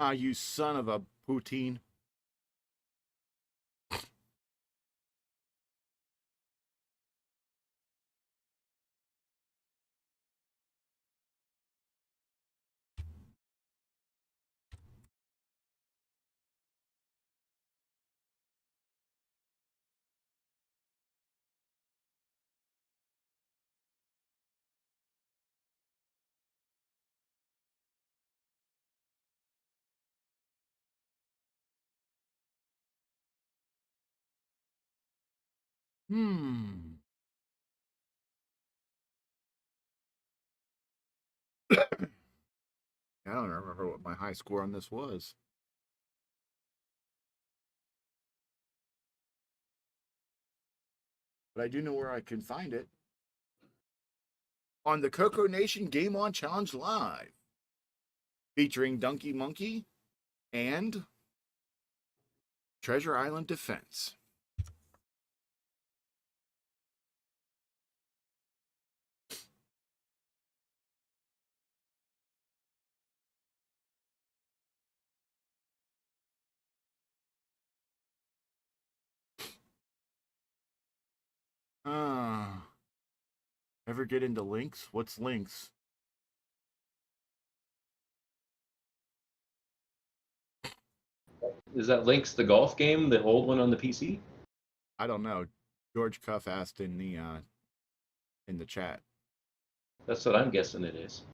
Ah, you son of a poutine. Hmm. I don't remember what my high score on this was. But I do know where I can find it. On the CoCo Nation Game On Challenge Live. Featuring Dunkey Munkey and Treasure Island Defense. Ever get into links? What's links? Is that Link's the golf game, the old one on the PC? I don't know. George Cuff asked in the chat. That's what I'm guessing it is.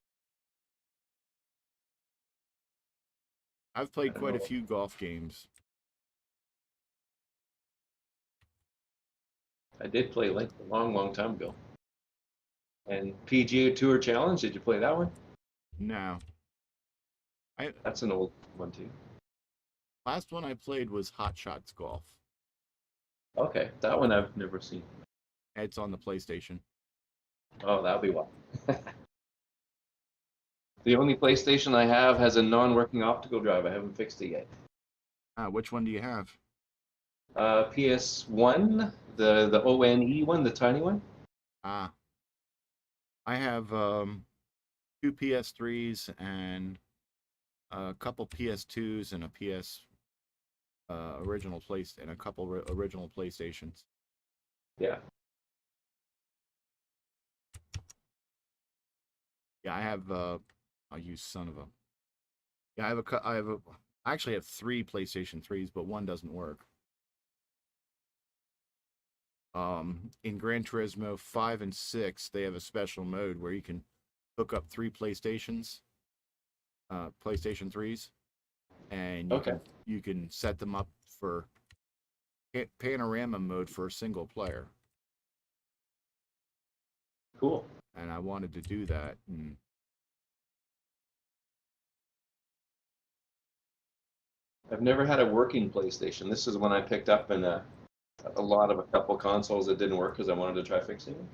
I've played quite a few golf games. I did play Link a long, long time ago. And PGA Tour Challenge, did you play that one? No. That's an old one too. Last one I played was Hot Shots Golf. Okay, that one I've never seen. It's on the PlayStation. Oh, that'll be why. The only PlayStation I have has a non-working optical drive. I haven't fixed it yet. Which one do you have? PS1, the ONE one, the tiny one. I have 2 PS3s and a couple PS2s and a original and a couple original PlayStations. Yeah. Yeah, I have you son of a. Yeah, I actually have 3 PlayStation 3s, but one doesn't work. In Gran Turismo 5 and 6, they have a special mode where you can hook up 3 PlayStation 3s, and you can set them up for panorama mode for a single player. Cool. And I wanted to do that. And I've never had a working PlayStation. This is one I picked up in a couple consoles that didn't work because I wanted to try fixing them.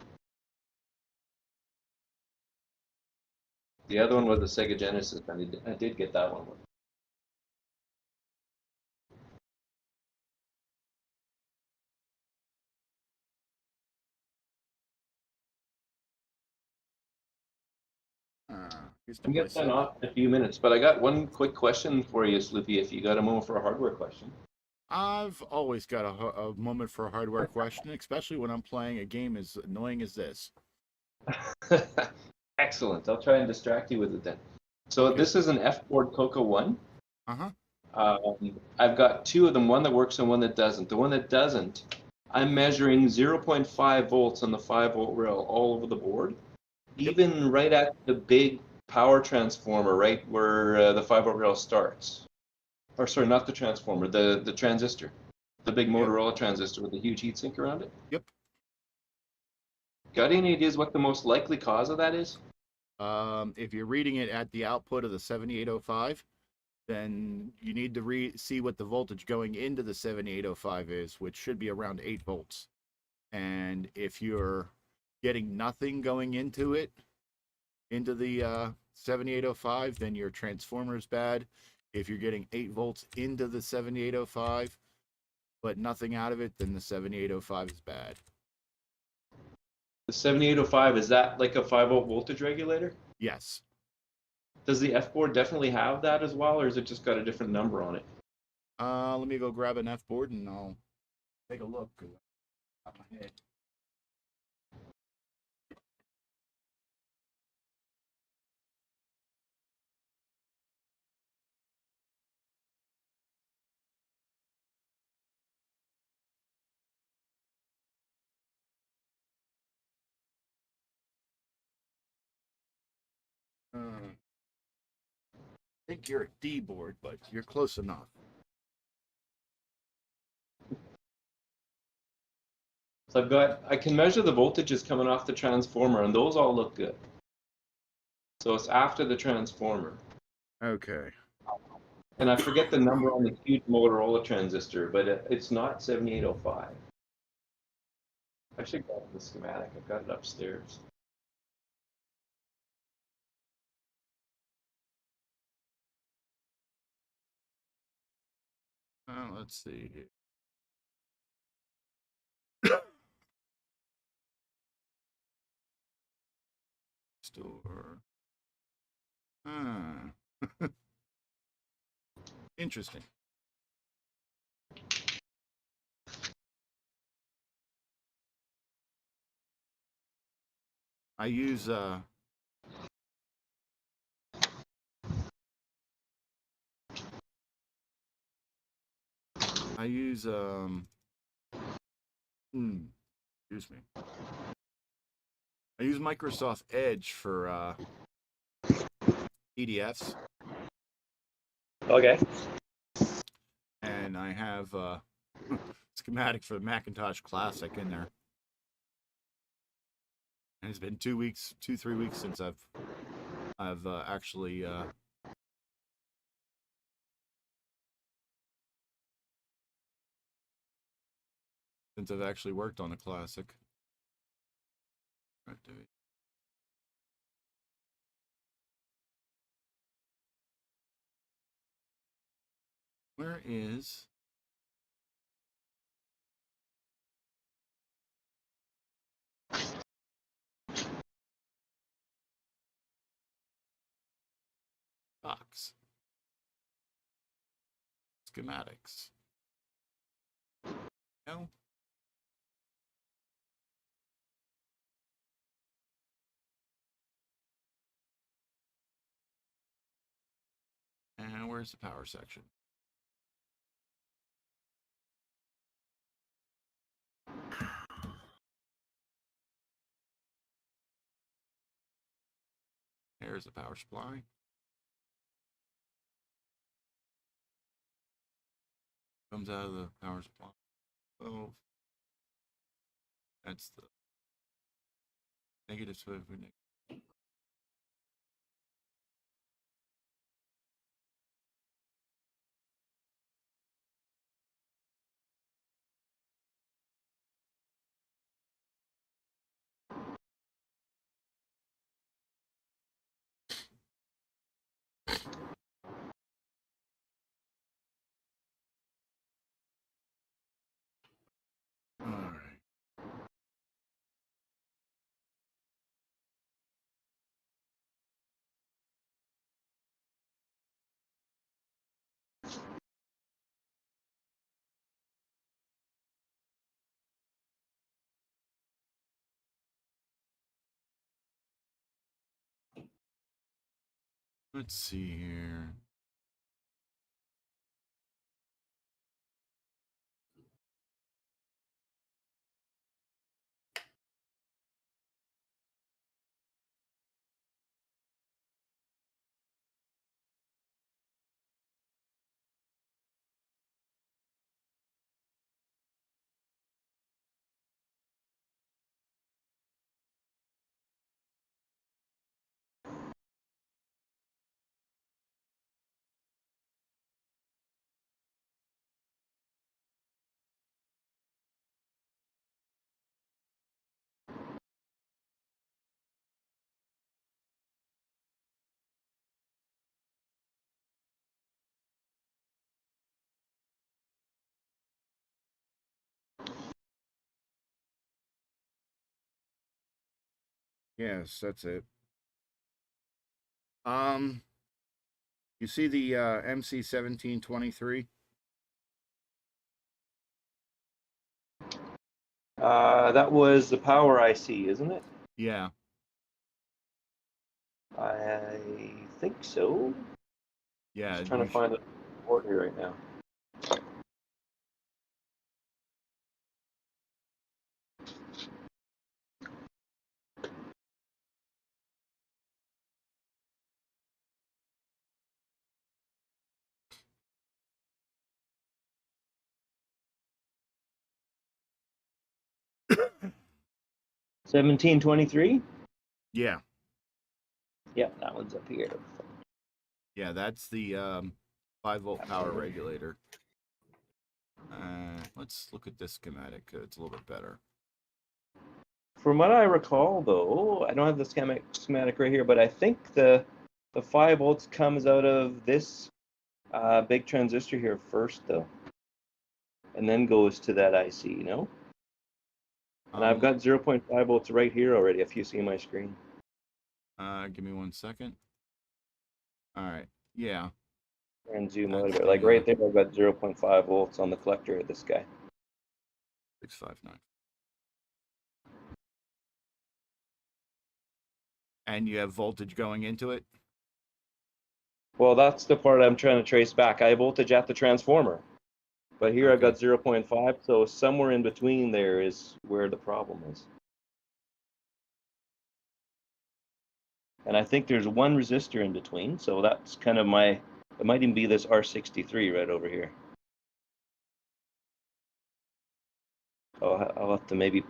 The other one was the Sega Genesis, and I did get that one. I'm going to sign off in a few minutes, but I got one quick question for you, Sloopy, if you got a moment for a hardware question. I've always got a moment for a hardware question, especially when I'm playing a game as annoying as this. Excellent. I'll try and distract you with it then. So This is an F-board CoCo 1. I've got 2 of them, one that works and one that doesn't. The one that doesn't, I'm measuring 0.5 volts on the 5-volt rail all over the board, even right at the big power transformer, right where the 5-volt rail starts. Or sorry, not the transformer, the transistor. The big Motorola transistor with the huge heatsink around it. Yep. Got any ideas what the most likely cause of that is? If you're reading it at the output of the 7805, then you need to see what the voltage going into the 7805 is, which should be around 8 volts. And if you're getting nothing going into it, into the 7805, then your transformer is bad. If you're getting 8 volts into the 7805, but nothing out of it, then the 7805 is bad. The 7805, is that like a 5-volt voltage regulator? Yes. Does the F board definitely have that as well, or has it just got a different number on it? Let me go grab an F board and I'll take a look. 'Cause I got my head. I think you're a D board, but you're close enough. So I can measure the voltages coming off the transformer, and those all look good. So it's after the transformer. Okay. And I forget the number on the huge Motorola transistor, but it's not 7805. I should grab the schematic. I've got it upstairs. Let's see here. Store. Interesting. I use excuse me. I use Microsoft Edge for PDFs. Okay. And I have schematic for the Macintosh Classic in there. And it's been 3 weeks since I've actually worked on a Classic. Right, dude. Where is box? Schematics. No. And where's the power section? There's the power supply. Comes out of the power supply. Oh, that's the negative. All right. Let's see here. Yes, that's it. You see the MC 1723? That was the power IC, isn't it? Yeah. I think so. Yeah. Just trying to find the board here right now. $17.23. Yeah. Yeah, that one's up here. Yeah, that's the 5-volt power regulator. Let's look at this schematic. It's a little bit better. From what I recall, though, I don't have the schematic right here, but I think the 5 volts comes out of this big transistor here first, though, and then goes to that IC, you know? And I've got 0.5 volts right here already, if you see my screen. Give me 1 second. All right. Yeah. And zoom out a bit. Like right there, I've got 0.5 volts on the collector of this guy. 659. And you have voltage going into it? Well, that's the part I'm trying to trace back. I have voltage at the transformer. But here I've got 0.5, so somewhere in between there is where the problem is. And I think there's one resistor in between, so that's kind of my, it might even be this R63 right over here. I'll have to maybe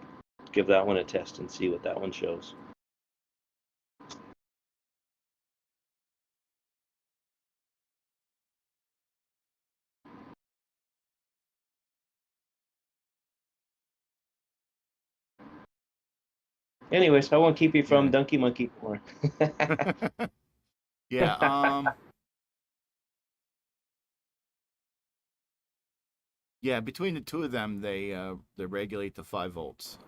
give that one a test and see what that one shows. Anyways, I won't keep you from Dunkey Monkey more. Yeah. Yeah, between the two of them, they regulate the 5 volts.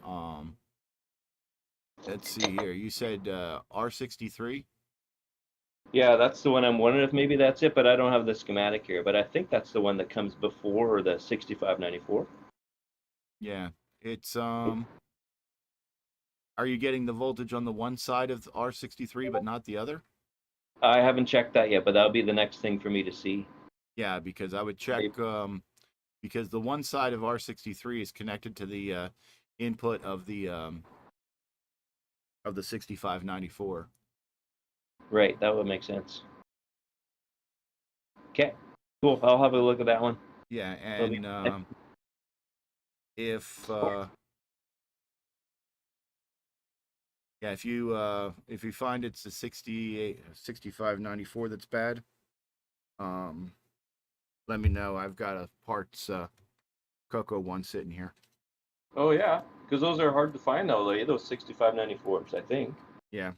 Let's see here. You said R63? Yeah, that's the one I'm wondering if maybe that's it, but I don't have the schematic here. But I think that's the one that comes before the 6594. Yeah, it's Are you getting the voltage on the one side of R63 but not the other? I haven't checked that yet, but that'll be the next thing for me to see. Yeah, because I would check because the one side of R63 is connected to the input of the 6594. Right, that would make sense. Okay, cool. I'll have a look at that one. Yeah, and if you find it's the 6594 that's bad, let me know. I've got a parts CoCo one sitting here. Oh yeah, because those are hard to find though, those 6594s, I think. Yeah.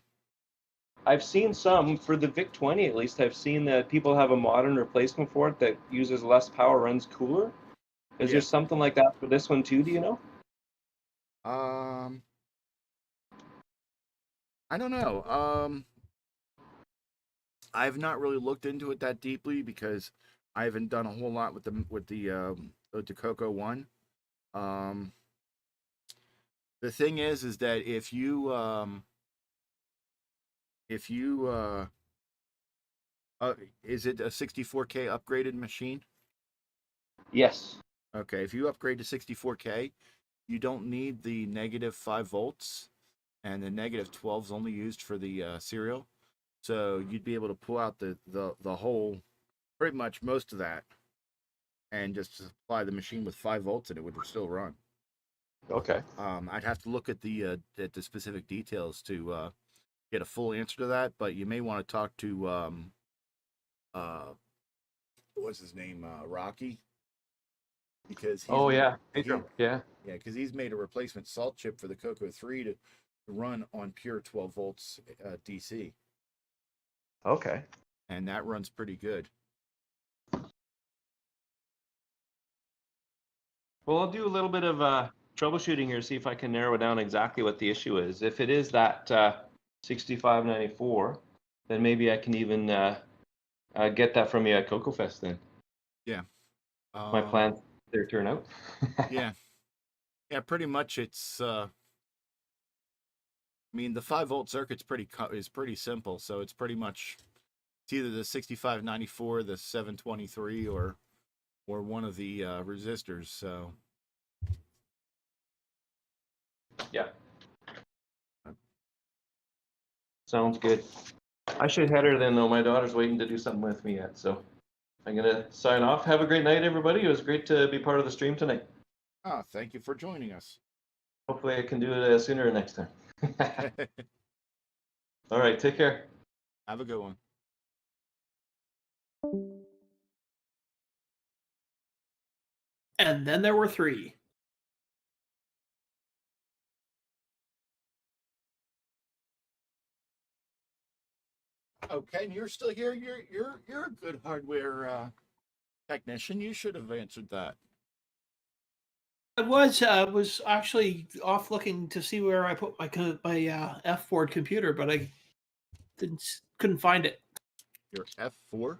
I've seen some for the VIC-20 at least. I've seen that people have a modern replacement for it that uses less power, runs cooler. Is there something like that for this one too? Do you know? I don't know. I've not really looked into it that deeply because I haven't done a whole lot with the CoCo one. The thing is that if you is it a 64K upgraded machine? Yes. Okay, if you upgrade to 64K, you don't need the negative 5 volts, and the negative 12 is only used for the serial. So you'd be able to pull out the whole, pretty much most of that, and just supply the machine with 5 volts, and it would still run. Okay. I'd have to look at the specific details to get a full answer to that, but you may want to talk to what's his name, Rocky, because because he's made a replacement salt chip for the CoCo 3 to run on pure 12 volts DC. Okay. And that runs pretty good. Well, I'll do a little bit of troubleshooting here, see if I can narrow down exactly what the issue is. If it is that 6594, then maybe I can even get that from you at CoCo Fest then. My plan, their turnout. Yeah. Yeah, pretty much it's I mean the 5-volt circuit's is pretty simple, so it's pretty much it's either the 6594, the 723 or one of the resistors, so Yeah. Sounds good. I should head her then, though. My daughter's waiting to do something with me yet, so I'm gonna sign off. Have a great night, everybody. It was great to be part of the stream tonight. thank you for joining us. Hopefully, I can do it sooner next time. All right, take care. Have a good one. And then there were 3. Okay, and you're still here. You're a good hardware technician. You should have answered that. I was actually off looking to see where I put my F board computer, but I couldn't find it. Your F4?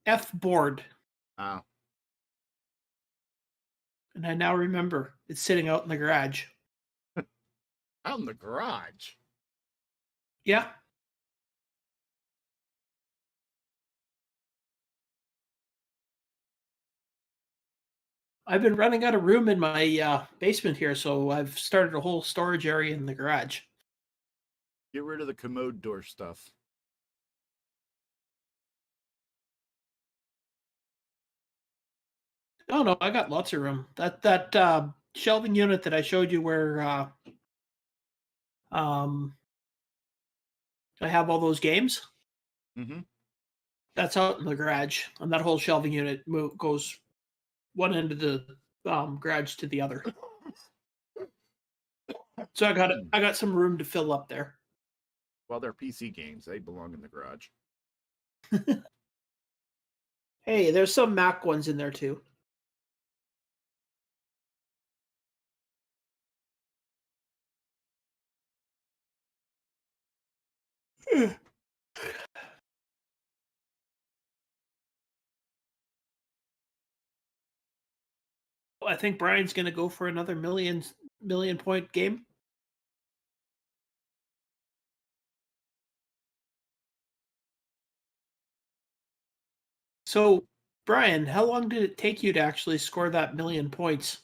F board, Oh, and I now remember it's sitting out in the garage. out in the garage. Yeah. I've been running out of room in my basement here, so I've started a whole storage area in the garage. Get rid of the commode door stuff. Oh no, I got lots of room. That shelving unit that I showed you where I have all those games. Mm-hmm. That's out in the garage, and that whole shelving unit goes one end of the garage to the other. So I got some room to fill up there. Well, they're PC games. They belong in the garage. Hey, there's some Mac ones in there too. I think Brian's going to go for another million point game. So, Brian, how long did it take you to actually score that 1,000,000 points?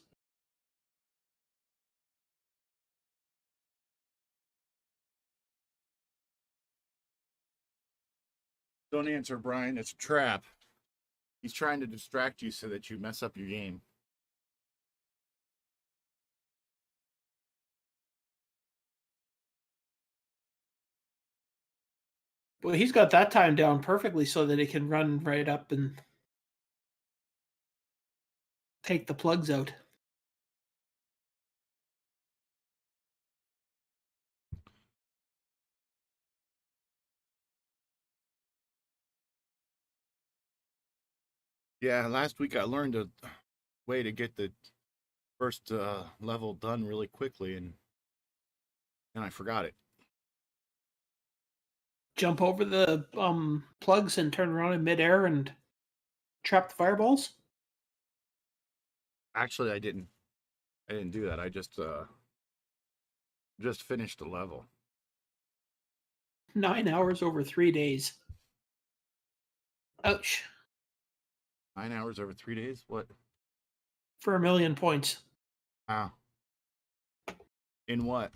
Don't answer, Brian. It's a trap. He's trying to distract you so that you mess up your game. Well, he's got that time down perfectly so that he can run right up and take the plugs out. Yeah, last week I learned a way to get the first level done really quickly, and I forgot it. Jump over the plugs and turn around in midair and trap the fireballs? Actually, I didn't do that. I just finished the level. 9 hours over 3 days. Ouch. 9 hours over 3 days? What? For 1,000,000 points. Wow. In what?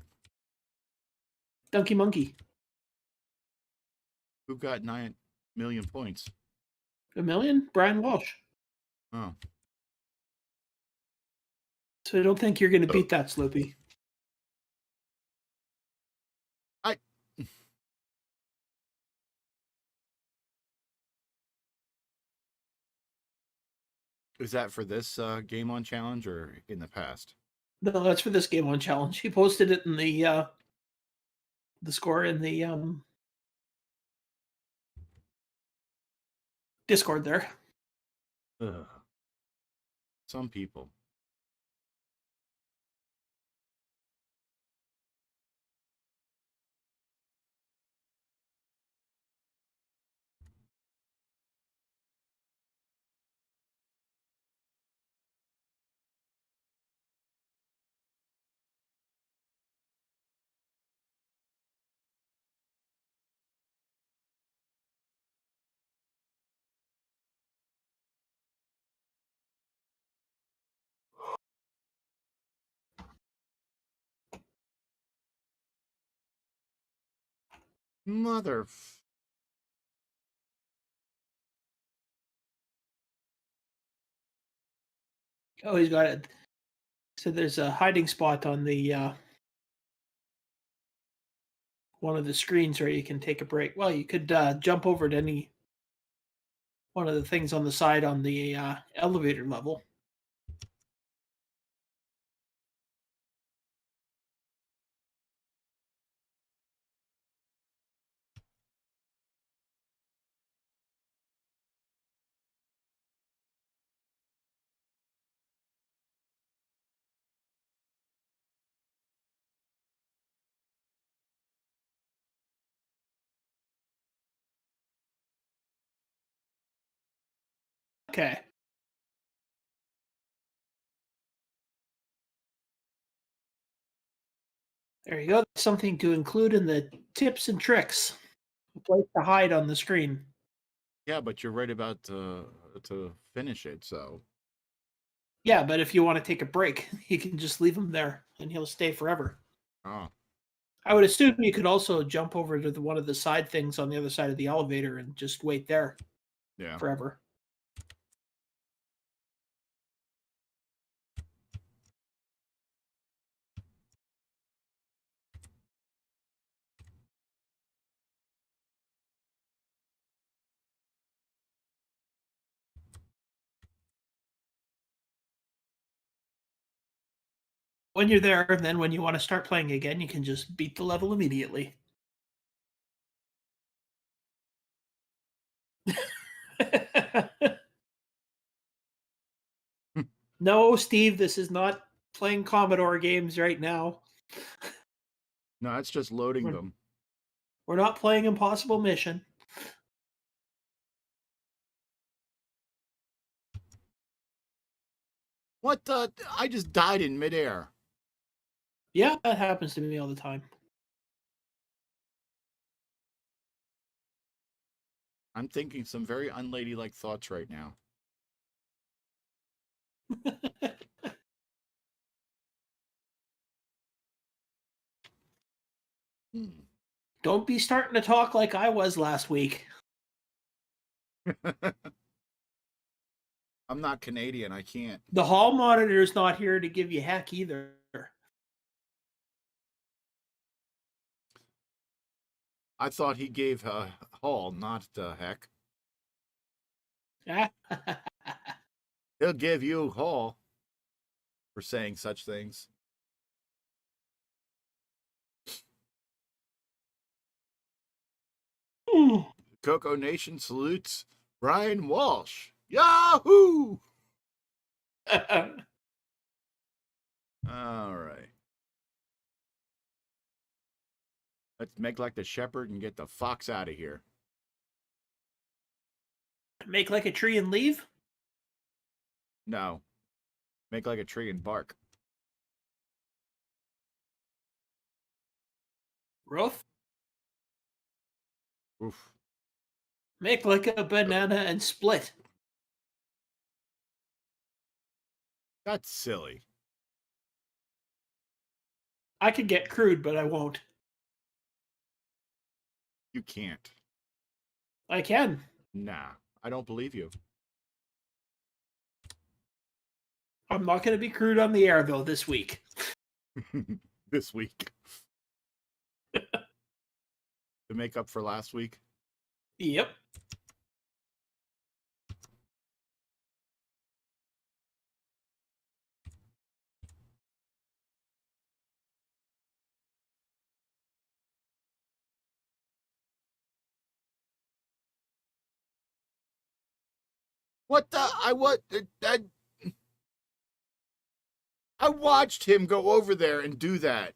Dunkey Munkey. Who got 9 million points? 1,000,000? Brian Walsh. Oh. So I don't think you're going to beat that, Sloopy. Is that for this Game On Challenge or in the past? No, that's for this Game On Challenge. He posted it in the score in the Discord there. Ugh. Some people. Mother. Oh, he's got it. So there's a hiding spot on the one of the screens where you can take a break. Well, you could jump over to any one of the things on the side on the elevator level. Okay. There you go. Something to include in the tips and tricks. A place to hide on the screen. Yeah, but you're right about to finish it, so. Yeah, but if you want to take a break, you can just leave him there and he'll stay forever. Oh. I would assume you could also jump over to one of the side things on the other side of the elevator and just wait there Yeah. forever. When you're there, then when you want to start playing again, you can just beat the level immediately. No, Steve, this is not playing Commodore games right now. No, it's just loading We're- them. We're not playing Impossible Mission. What the? I just died in midair. Yeah, that happens to me all the time. I'm thinking some very unladylike thoughts right now. Don't be starting to talk like I was last week. I'm not Canadian. I can't. The hall monitor's not here to give you heck either. I thought he gave Hall, not heck. He'll give you Hall for saying such things. CoCo Nation salutes Brian Walsh. Yahoo! All right. Let's make like the shepherd and get the fox out of here. Make like a tree and leave? No. Make like a tree and bark. Roof? Oof. Make like a banana and split. That's silly. I could get crude, but I won't. You can't. I can. Nah, I don't believe you. I'm not going to be crude on the air, though, this week. This week. To make up for last week. Yep. What the? I watched him go over there and do that.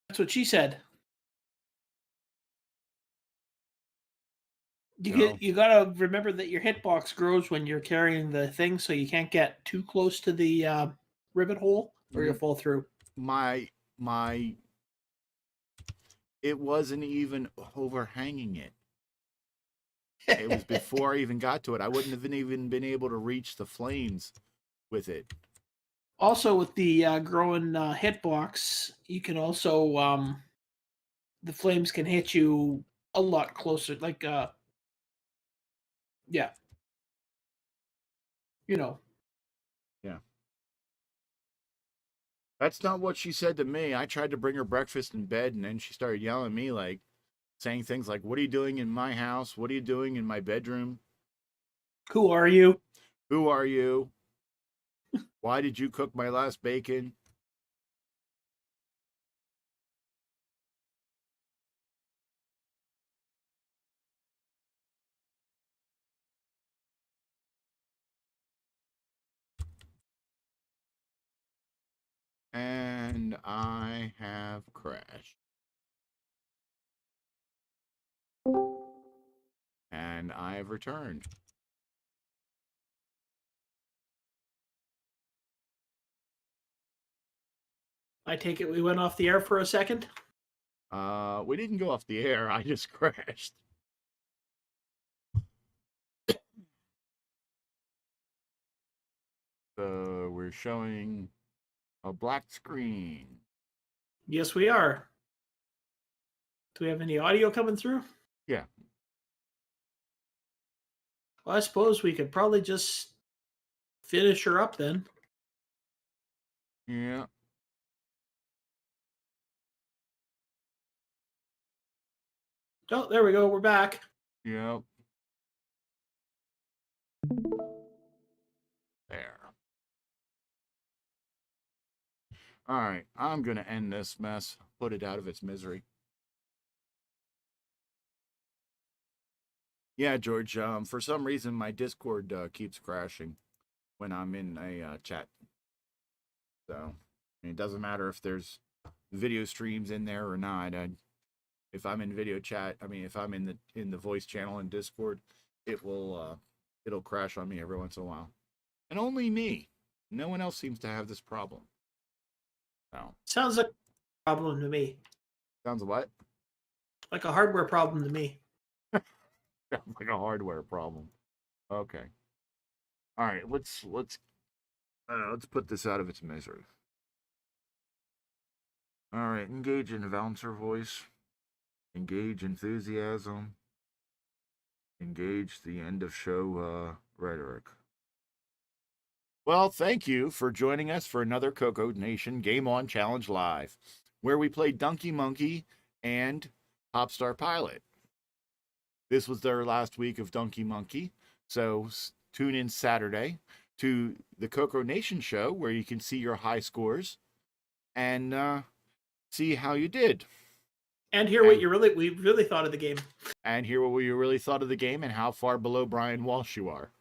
That's what she said. No. You gotta remember that your hitbox grows when you're carrying the thing, so you can't get too close to the rivet hole or you'll fall through. It wasn't even overhanging it. It was before I even got to it. I wouldn't have even been able to reach the flames with it. Also, with the growing hitbox, you can also the flames can hit you a lot closer. Like, yeah, you know. That's not what she said to me. I tried to bring her breakfast in bed, and then she started yelling at me, like, saying things like, "What are you doing in my house? What are you doing in my bedroom? Who are you? Who are you? Why did you cook my last bacon?" And I have crashed. And I have returned. I take it we went off the air for a second. We didn't go off the air. I just crashed. So we're showing a black screen. Yes, we are. Do we have any audio coming through? Yeah. Well, I suppose we could probably just finish her up then. Yeah. Oh, there we go. We're back. Yep. There. All right. I'm going to end this mess, put it out of its misery. Yeah, George. For some reason, my Discord keeps crashing when I'm in a chat. So it doesn't matter if there's video streams in there or not. If I'm in video chat, if I'm in the voice channel in Discord, it'll crash on me every once in a while, and only me. No one else seems to have this problem. No. Sounds like a problem to me. Sounds what? Like a hardware problem to me. Sounds like a hardware problem. Okay. All right. Let's put this out of its misery. All right. Engage in announcer voice. Engage enthusiasm. Engage the end of show rhetoric. Well, thank you for joining us for another CoCo Nation Game On Challenge Live, where we played Dunkey Munkey and Popstar Pilot. This was their last week of Dunkey Munkey, so tune in Saturday to the CoCo Nation Show, where you can see your high scores and see how you did. And hear what we really thought of the game. And hear what you really thought of the game and how far below Brian Walsh you are.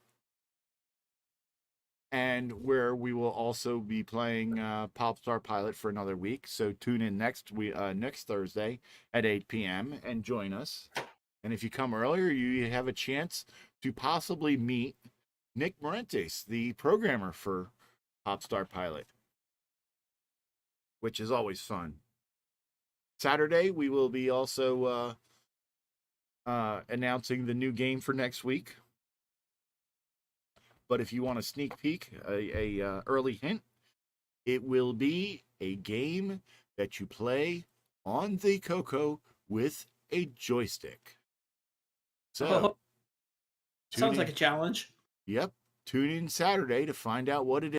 And where we will also be playing Popstar Pilot for another week. So tune in next Thursday at 8 p.m. and join us. And if you come earlier, you have a chance to possibly meet Nick Marentes, the programmer for Popstar Pilot, which is always fun. Saturday, we will be also announcing the new game for next week. But if you want a sneak peek, a early hint, it will be a game that you play on the CoCo with a joystick. So, sounds like a challenge. Yep. Tune in Saturday to find out what it is.